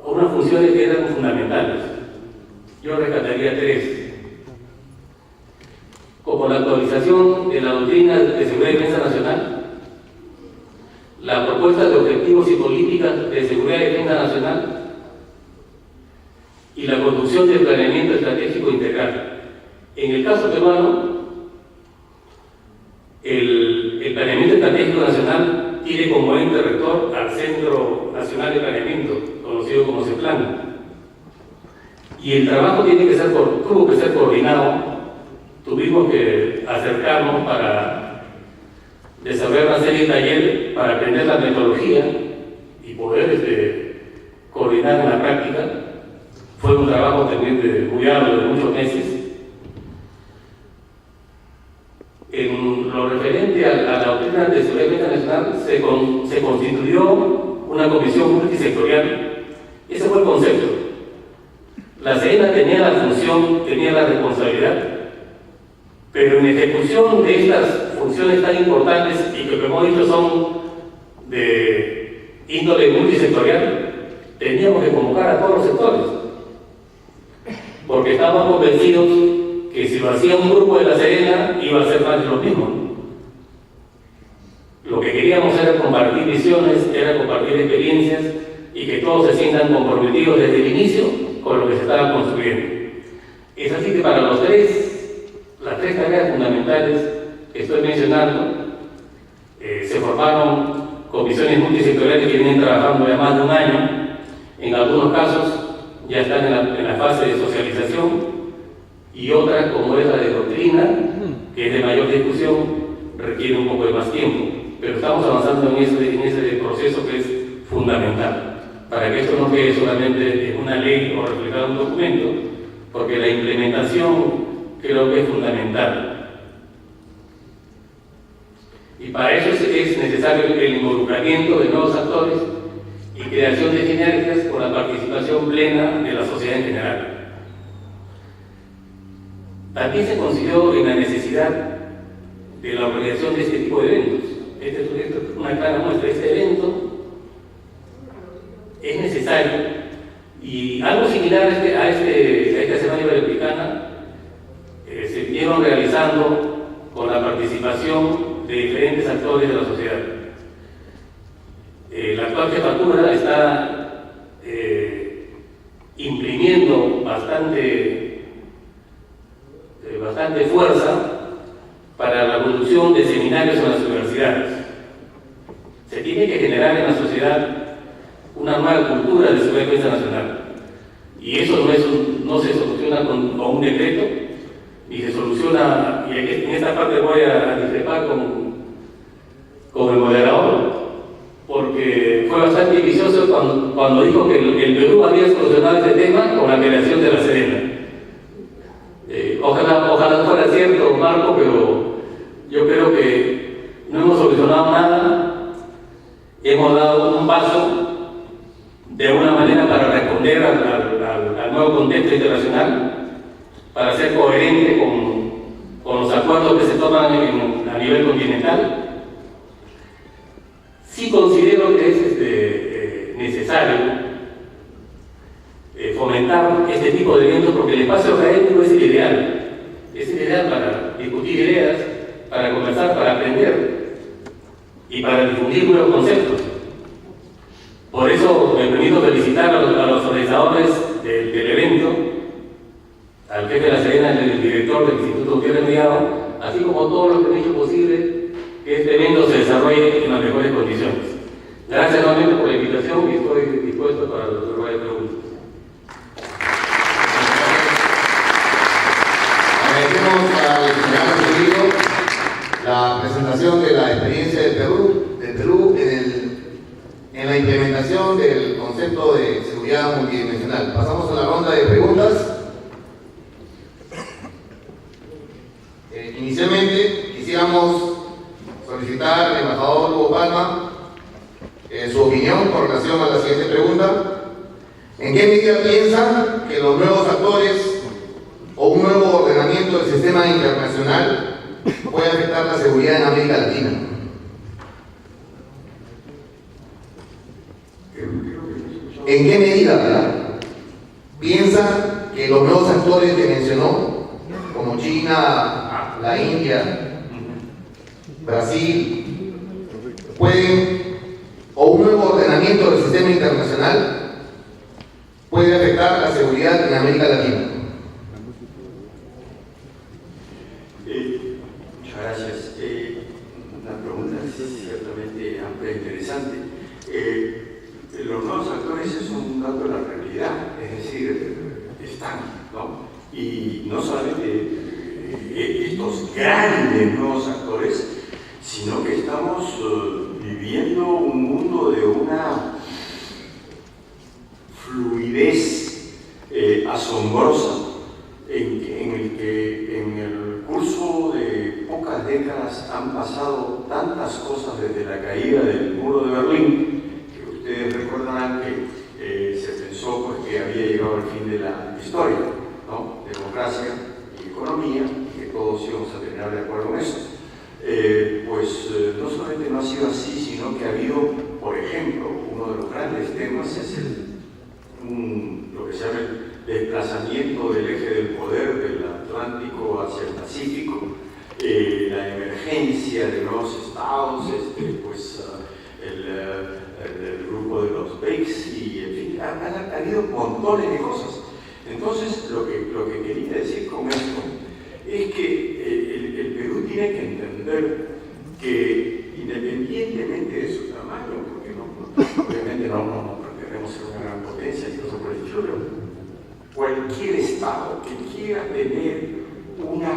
unas funciones que eran fundamentales. Yo rescataría 3. Como la actualización de la doctrina de seguridad y defensa nacional, la propuesta de objetivos y políticas de seguridad y defensa nacional, y la conducción del planeamiento estratégico integral. En el caso peruano, el planeamiento estratégico nacional tiene como ente rector al Centro Nacional de Planeamiento, conocido como CEPLAN. Y el trabajo tuvo que ser coordinado. Tuvimos que acercarnos para desarrollar una serie de talleres para aprender la metodología y poder coordinar en la práctica. Fue un trabajo también muy arduo, de muchos meses. En lo referente a la doctrina de seguridad y defensa nacional, se constituyó una comisión multisectorial. Ese fue el concepto. La SENA tenía la función, tenía la responsabilidad, pero en ejecución de estas funciones tan importantes y que, como he dicho, son de índole multisectorial, teníamos que convocar a todos los sectores, porque estábamos convencidos que si lo hacía un grupo de la Serena iba a ser más de lo mismo. Lo que queríamos era compartir visiones, era compartir experiencias y que todos se sientan comprometidos desde el inicio con lo que se estaba construyendo. Es así que para las 3 tareas fundamentales que estoy mencionando, se formaron comisiones multisectoriales que vienen trabajando ya más de un año. En algunos casos ya están en la fase de socialización, y otras, como es la de doctrina, que es de mayor discusión, requiere un poco de más tiempo. Pero estamos avanzando en ese proceso que es fundamental, para que esto no quede solamente en una ley o reflejado en un documento, porque la implementación creo que es fundamental. Y para eso es necesario el involucramiento de nuevos actores y creación de sinergias con la participación plena de la sociedad en general. También se consideró en la necesidad de la organización de este tipo de eventos. Esta es una clara muestra. Este evento es necesario y algo similar a esta Semana Iberoamericana se vinieron realizando con la participación de diferentes actores de la sociedad. La actual jefatura está imprimiendo bastante fuerza para la producción de seminarios en las universidades. Se tiene que generar en la sociedad una nueva cultura de seguridad y defensa nacional. Y eso no se soluciona con un decreto, ni se soluciona, y en esta parte voy a discrepar con el moderador, porque fue bastante vicioso cuando dijo que el Perú había solucionado este tema con la creación de la Serena. Ojalá no fuera cierto, Marco, pero yo creo que no hemos solucionado nada. Hemos dado un paso de una manera para responder al nuevo contexto internacional, para ser coherente con los acuerdos que se toman a nivel continental. Sí considero que es necesario fomentar este tipo de eventos, porque el espacio académico es el ideal para discutir ideas, para conversar, para aprender y para difundir nuevos conceptos. Por eso me permito felicitar a los organizadores del evento, al jefe de la Serena y al director del Instituto Gutiérrez Mellado, así como todos los que han hecho posible que este evento se desarrolle en las mejores condiciones. Gracias nuevamente por la invitación y estoy dispuesto para los varias preguntas. Agradecemos al general Rodrigo la presentación de la experiencia del Perú en la implementación del concepto de seguridad multidimensional. Pasamos a la ronda de preguntas. Inicialmente quisiéramos solicitar al embajador Hugo Palma su opinión con relación a la siguiente pregunta. ¿En qué medida piensa que los nuevos actores o un nuevo ordenamiento del sistema internacional puede afectar la seguridad en América Latina? ¿En qué medida piensa que los nuevos actores que mencionó, como China, la India, Brasil, o un nuevo ordenamiento del sistema internacional puede afectar la seguridad en América Latina? Muchas gracias. La pregunta es ciertamente amplia e interesante. Los nuevos actores es un dato de la realidad, es decir, están, ¿no? Y no solamente estos grandes nuevos actores, sino que estamos viviendo un mundo de una fluidez asombrosa en el que en el curso de pocas décadas han pasado tantas cosas desde la caída del muro de Berlín, que ustedes recordarán que se pensó pues, que había llegado al fin de la historia, ¿no? Democracia y economía, y que todos íbamos a terminar de acuerdo en eso. No solamente no ha sido así, sino que ha habido, por ejemplo, uno de los grandes temas es lo que se llama el desplazamiento del eje del poder del Atlántico hacia el Pacífico, la emergencia de nuevos estados, el grupo de los BRICS, y en fin, ha habido montones de cosas. Entonces, lo que quería decir con esto es que el Perú tiene que entender que, independientemente de su tamaño, porque obviamente no pretendemos ser una gran potencia y cosas por el estilo, pero cualquier Estado que quiera tener una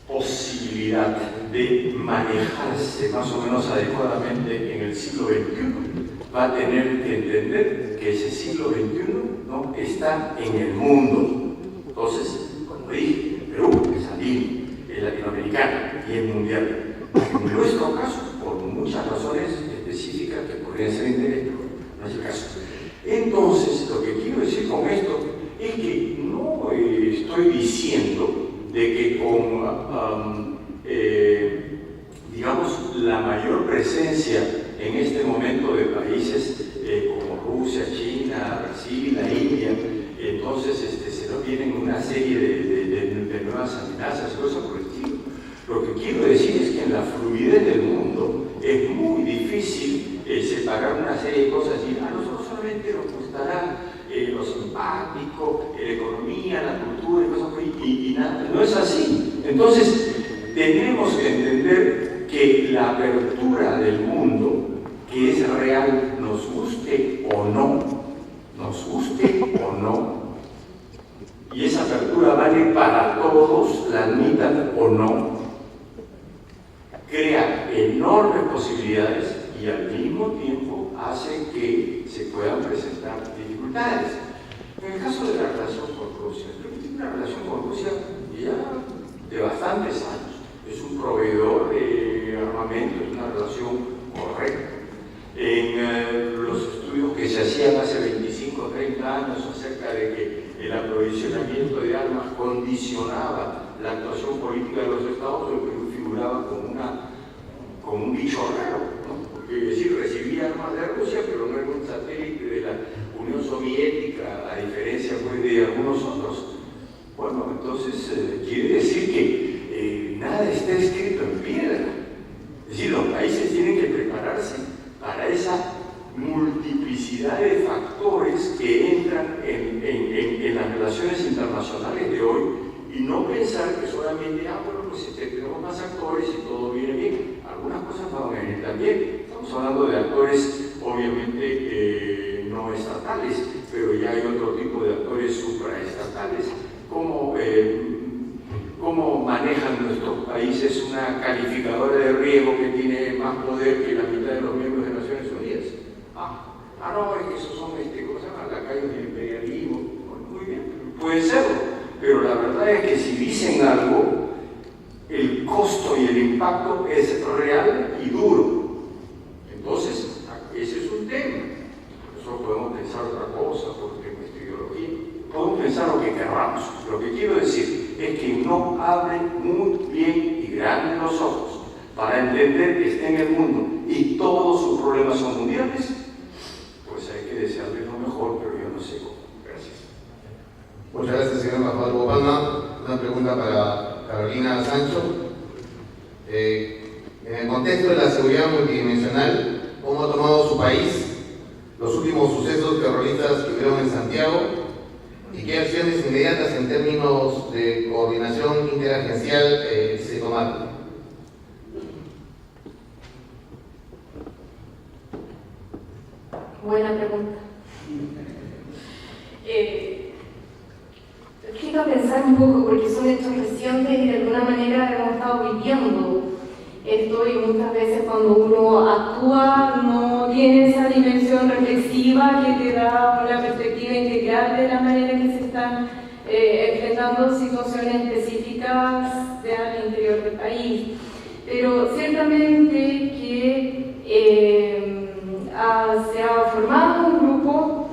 posibilidad de manejarse más o menos adecuadamente en el siglo XXI va a tener que entender que ese siglo XXI, ¿no?, está en el mundo. Entonces, como dije, el Perú es andino, es latinoamericano y es mundial. en nuestro caso, por muchas razones específicas que podrían ser indirectas, no es el caso. Entonces, lo que quiero decir con esto es que no estoy diciendo de que con, digamos, la mayor presencia en este momento de países como Rusia, China, Brasil, la India, entonces se nos vienen una serie de nuevas amenazas y cosas por el estilo. Lo que quiero decir es que en la fluidez del mundo es muy difícil separar una serie de cosas y a nosotros solamente nos gustará lo simpático, la economía, la cultura y cosas y nada, no es así. Entonces tenemos que entender que la apertura del mundo, que es real, nos guste o no, y esa apertura vale para todos, la admitan o no, crea enormes posibilidades y al mismo tiempo hace que se puedan presentar dificultades. En el caso de la relación con Rusia, yo tengo una relación con Rusia ya de bastantes años. Es un proveedor de armamento, es una relación correcta. En los estudios que se hacían hace 25 o 30 años acerca de que el aprovisionamiento de armas condicionaba la actuación política de los estados, el Perú figuraba como un bicho raro, ¿no? Porque, es decir, recibía armas de Rusia, pero no era un satélite de la Unión Soviética, a diferencia pues, de algunos otros. Bueno, entonces quiere decir que nada está escrito en piedra. Es decir, los países tienen que prepararse para esa multiplicidad de factores que entran en las relaciones internacionales de hoy y no pensar que solamente, bueno, pues tenemos más actores y todo viene bien. Algunas cosas van a venir también. Estamos hablando de actores, obviamente, no estatales, pero ya hay otro tipo de actores supraestatales. ¿Cómo manejan nuestros países una calificadora de riesgo que tiene más poder que la mitad de los miembros de Naciones Unidas? No, es que esos son, ¿cómo se llama? Lacayos del imperialismo. Bueno, muy bien, puede serlo, pero la verdad es que si dicen algo, el costo y el impacto es real y duro. Entonces, ese es un tema. Nosotros podemos pensar otra cosa porque nuestra ideología. Podemos pensar lo que querramos. Lo que quiero decir es que no abren muy bien y grandes los ojos para entender que está en el mundo y todos sus problemas son mundiales, pues hay que desearles lo mejor, pero yo no sé cómo. Gracias. Muchas gracias, señor embajador Bopalma. Una pregunta para Carolina Sancho. En el contexto de la seguridad multidimensional, ¿cómo ha tomado su país los últimos sucesos terroristas que hubieron en Santiago? ¿Y qué acciones inmediatas en términos de coordinación interagencial se tomaron? Buena pregunta. Quiero pensar un poco porque son hechos recientes y de alguna manera hemos estado viviendo esto y muchas veces cuando uno actúa no tiene esa dimensión reflexiva que te da una perspectiva integral de la manera en que se están enfrentando situaciones específicas al interior del país. Pero ciertamente que se ha formado un grupo,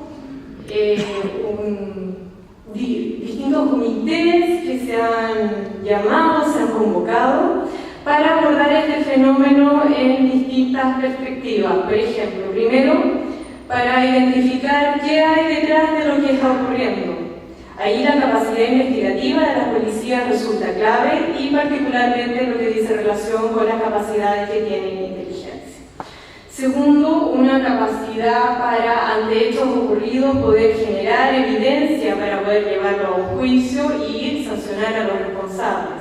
distintos comités que se han llamado, se han convocado para abordar este fenómeno en distintas perspectivas. Por ejemplo, primero, para identificar qué hay detrás de lo que está ocurriendo. Ahí la capacidad investigativa de las policías resulta clave y particularmente lo que dice relación con las capacidades que tienen inteligencia. Segundo, una capacidad para, ante hechos ocurridos, poder generar evidencia para poder llevarlo a un juicio y sancionar a los responsables.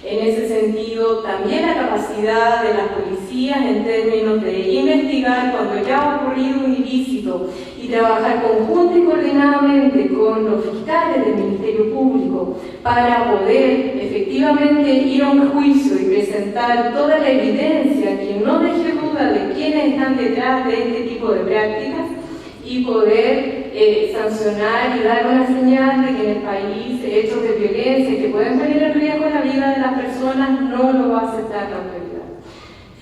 En ese sentido, también la capacidad de las policías en términos de investigar cuando ya ha ocurrido un ilícito y trabajar conjunto y coordinadamente con los fiscales del Ministerio Público para poder efectivamente ir a un juicio y presentar toda la evidencia que no deje duda de quiénes están detrás de este tipo de prácticas y poder sancionar y dar una señal de que en el país hechos de violencia que pueden poner en riesgo la vida de las personas no lo va a aceptar la autoridad.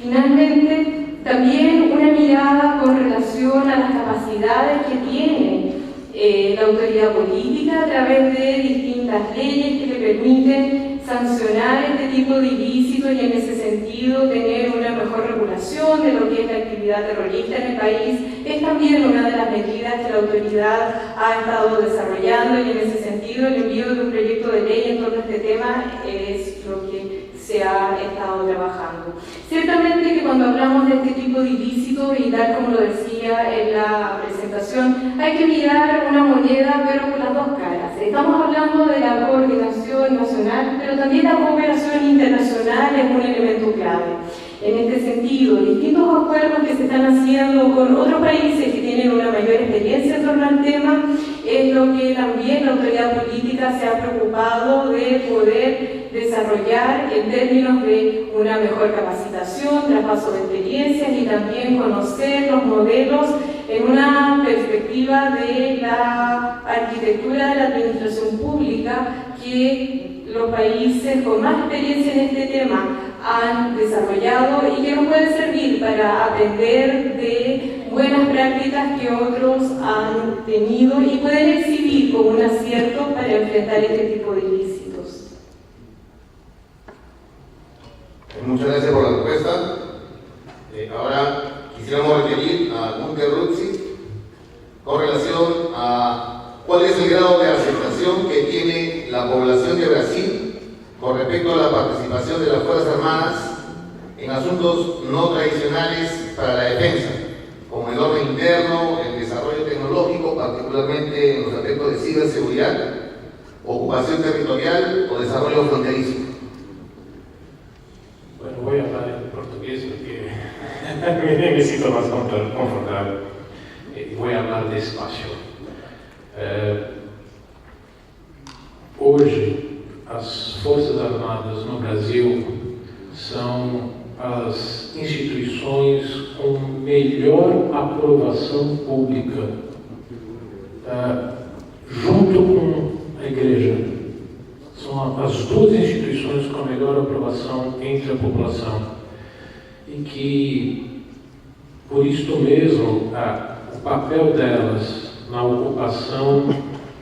Finalmente, también una mirada con relación a las capacidades que tiene la autoridad política a través de distintas leyes que le permiten sancionar este tipo de ilícitos y en ese sentido tener una mejor regulación de lo que es la actividad terrorista en el país. Es también una de las medidas que la autoridad ha estado desarrollando y en ese sentido el envío de un proyecto de ley en torno a este tema es lo que se ha estado trabajando. Ciertamente que cuando hablamos de este tipo de ilícitos, y tal como lo decía en la presentación, hay que mirar una moneda pero con las dos caras. Estamos hablando de la coordinación nacional, pero también la cooperación internacional es un elemento clave. En este sentido, distintos acuerdos que se están haciendo con otros países que tienen una mayor experiencia en torno al tema, es lo que también la autoridad política se ha preocupado de poder desarrollar en términos de una mejor capacitación, traspaso de experiencias y también conocer los modelos en una perspectiva de la arquitectura de la administración pública que los países con más experiencia en este tema han desarrollado y que nos puede servir para aprender de buenas prácticas que otros han tenido y pueden exhibir como un acierto para enfrentar este tipo de ilícitos. Muchas gracias por la respuesta. Ahora quisiéramos requerir a Gunter Ruzzi con relación a cuál es el grado de aceptación que tiene la población de Brasil con respecto a la participación de las Fuerzas Armadas en asuntos no tradicionales para la defensa, como el orden interno, el desarrollo tecnológico, particularmente en los aspectos de ciberseguridad, ocupación territorial o desarrollo fronterizo. Bueno, voy a hablar en portugués porque me siento más confortable y voy a hablar despacio. Hoje, as Forças Armadas no Brasil são as instituições com melhor aprovação pública, junto com a Igreja. São as duas instituições com a melhor aprovação entre a população. E que, por isto mesmo, o papel delas na ocupação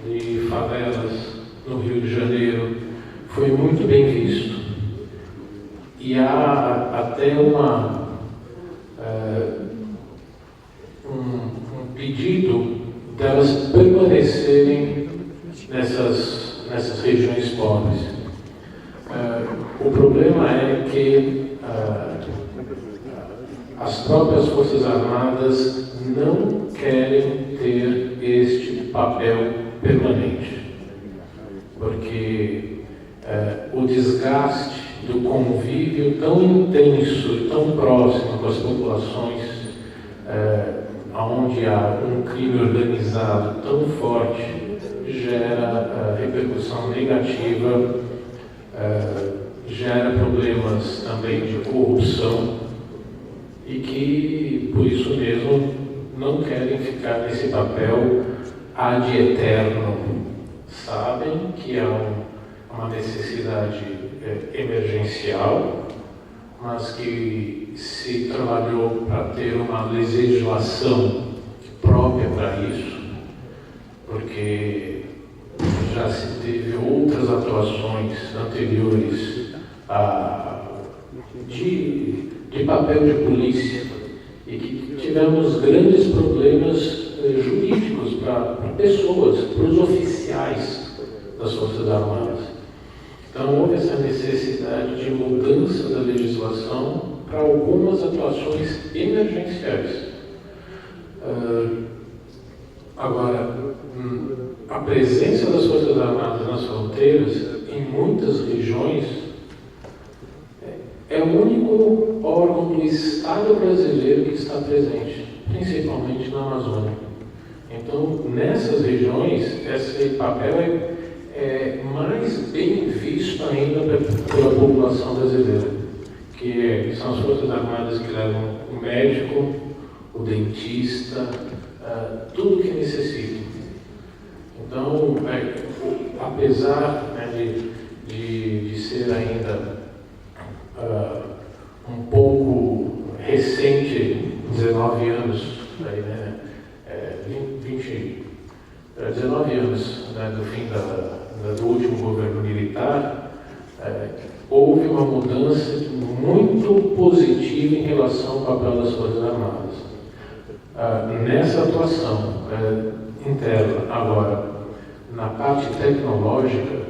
de favelas no Rio de Janeiro foi muito bem visto. E há até um pedido delas permanecerem nessas regiões pobres. O problema é que as próprias Forças Armadas não querem ter este papel permanente, porque o desgaste do convívio tão intenso e tão próximo com as populações, onde há um crime organizado tão forte, gera repercussão negativa, gera problemas também de corrupção e que, por isso mesmo, não querem ficar nesse papel ad eterno. Sabem que há uma necessidade emergencial, mas que se trabalhou para ter uma legislação própria para isso, porque já se teve outras atuações anteriores de papel de polícia e que tivemos grandes problemas jurídicos para pessoas, para os oficiais das Forças Armadas. Então houve essa necessidade de mudança da legislação para algumas atuações emergenciais. Agora, a presença das Forças Armadas nas fronteiras, em muitas regiões, é o único órgão do Estado brasileiro que está presente, principalmente na Amazônia. Então, nessas regiões, esse papel é mais bem visto ainda pela população brasileira, que são as Forças Armadas que levam o médico, o dentista, tudo que necessita. Então, apesar de ser ainda um pouco anos, né, do fim do último governo militar, houve uma mudança muito positiva em relação ao papel das Forças Armadas. Nessa atuação interna, agora, na parte tecnológica,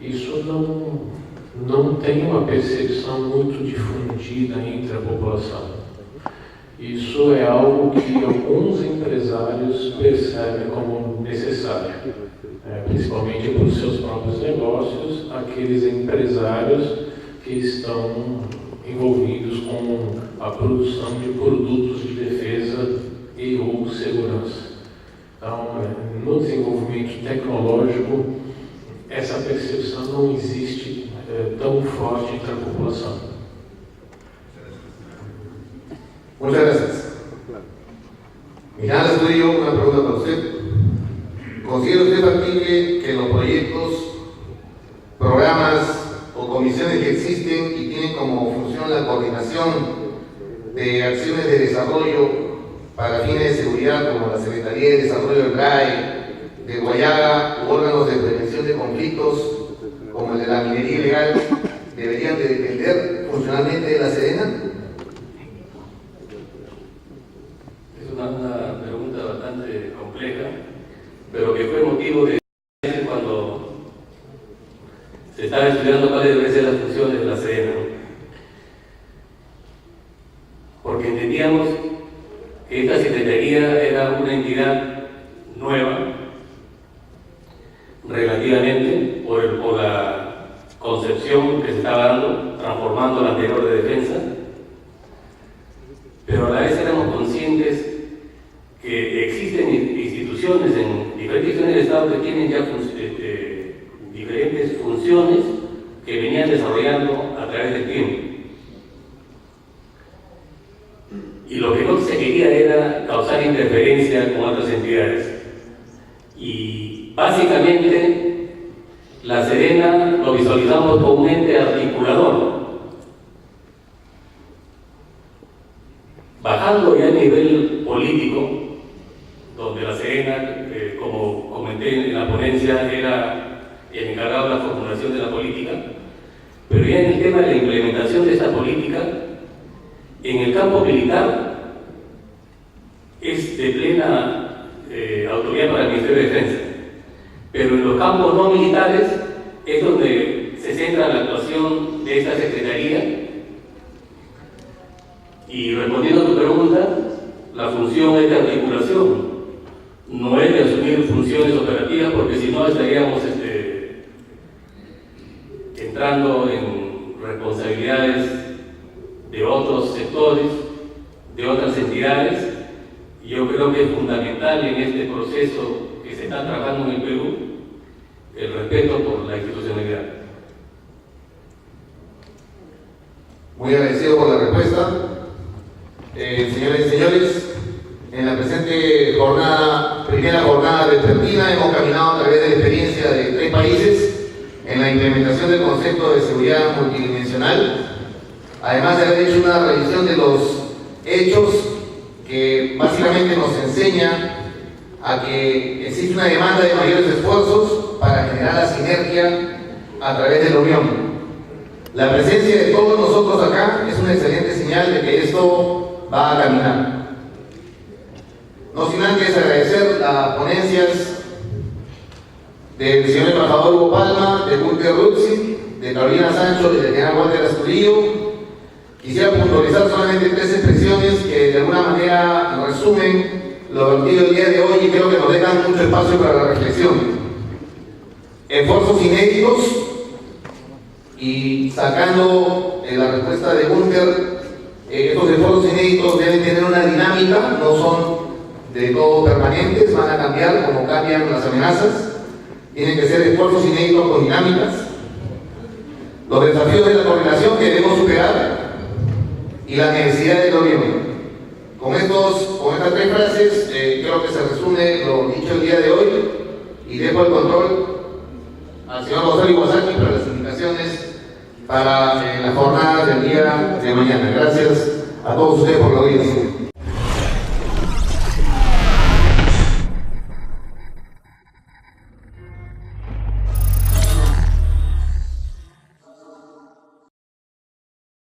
isso não tem uma percepção muito difundida entre a população. Isso é algo que alguns empresários percebem como necessário, principalmente para os seus próprios negócios, aqueles empresários que estão envolvidos com a produção de produtos de defesa e ou segurança. Então, no desenvolvimento tecnológico, essa percepção não existe tão forte entre a população. Muchas gracias. Mijana Astudillo, una pregunta para usted. ¿Considera usted factible que los proyectos, programas o comisiones que existen y tienen como función la coordinación de acciones de desarrollo para fines de seguridad, como la Secretaría de Desarrollo del GRAE, de Guayaga, u órganos de prevención de conflictos, como el de la minería ilegal, deberían de depender funcionalmente de la Sedena? Es una pregunta bastante compleja, pero que fue motivo de cuando se estaba estudiando cuáles deben ser las funciones de la Sedena, porque entendíamos que esta Secretaría era una entidad nueva relativamente por la concepción que se estaba dando, transformando la anterior de defensa, pero a la vez éramos conscientes que existen instituciones en diferentes regiones del Estado que tienen ya diferentes funciones que venían desarrollando a través del tiempo. Y lo que no se quería era causar interferencia con otras entidades. Y básicamente la Sedena lo visualizamos como un ente articulador. Bajando ya a nivel político, donde la Sedena, como comenté en la ponencia, era el encargado de la formulación de la política, pero ya en el tema de la implementación de esta política, en el campo militar es de plena autoridad para el Ministerio de Defensa, pero en los campos no militares es donde se centra la actuación de esta Secretaría. Y respondiendo a tu pregunta, la función es de articulación, no es de asumir funciones operativas, porque si no estaríamos entrando en responsabilidades de otros sectores, de otras entidades. Y yo creo que es fundamental en este proceso que se está trabajando en el Perú el respeto por la institucionalidad. Muy agradecido por la respuesta. Señoras y señores, en la presente jornada, primera jornada vespertina, hemos caminado a través de la experiencia de 3 países en la implementación del concepto de seguridad multidimensional, además de haber hecho una revisión de los hechos que básicamente nos enseña a que existe una demanda de mayores esfuerzos para generar la sinergia a través de la unión. La presencia de todos nosotros acá es una excelente señal de que esto va a caminar. No sin antes agradecer las ponencias del señor embajador Hugo Palma, de Gunter Rutzi, de Carolina Sancho y del general Walter Astudillo. Quisiera puntualizar solamente 3 expresiones que de alguna manera resumen lo vertido el día de hoy y creo que nos dejan mucho espacio para la reflexión. Esfuerzos inéditos, y sacando la respuesta de Gunter, estos esfuerzos inéditos deben tener una dinámica, no son de todo permanentes, van a cambiar como cambian las amenazas, tienen que ser esfuerzos inéditos con dinámicas. Los desafíos de la coordinación que debemos superar y la necesidad del gobierno. Con estas 3 frases creo que se resume lo dicho el día de hoy y dejo el control al señor Gonzalo Iwasaki para las indicaciones para la jornada del día de mañana. Gracias a todos ustedes por la audiencia.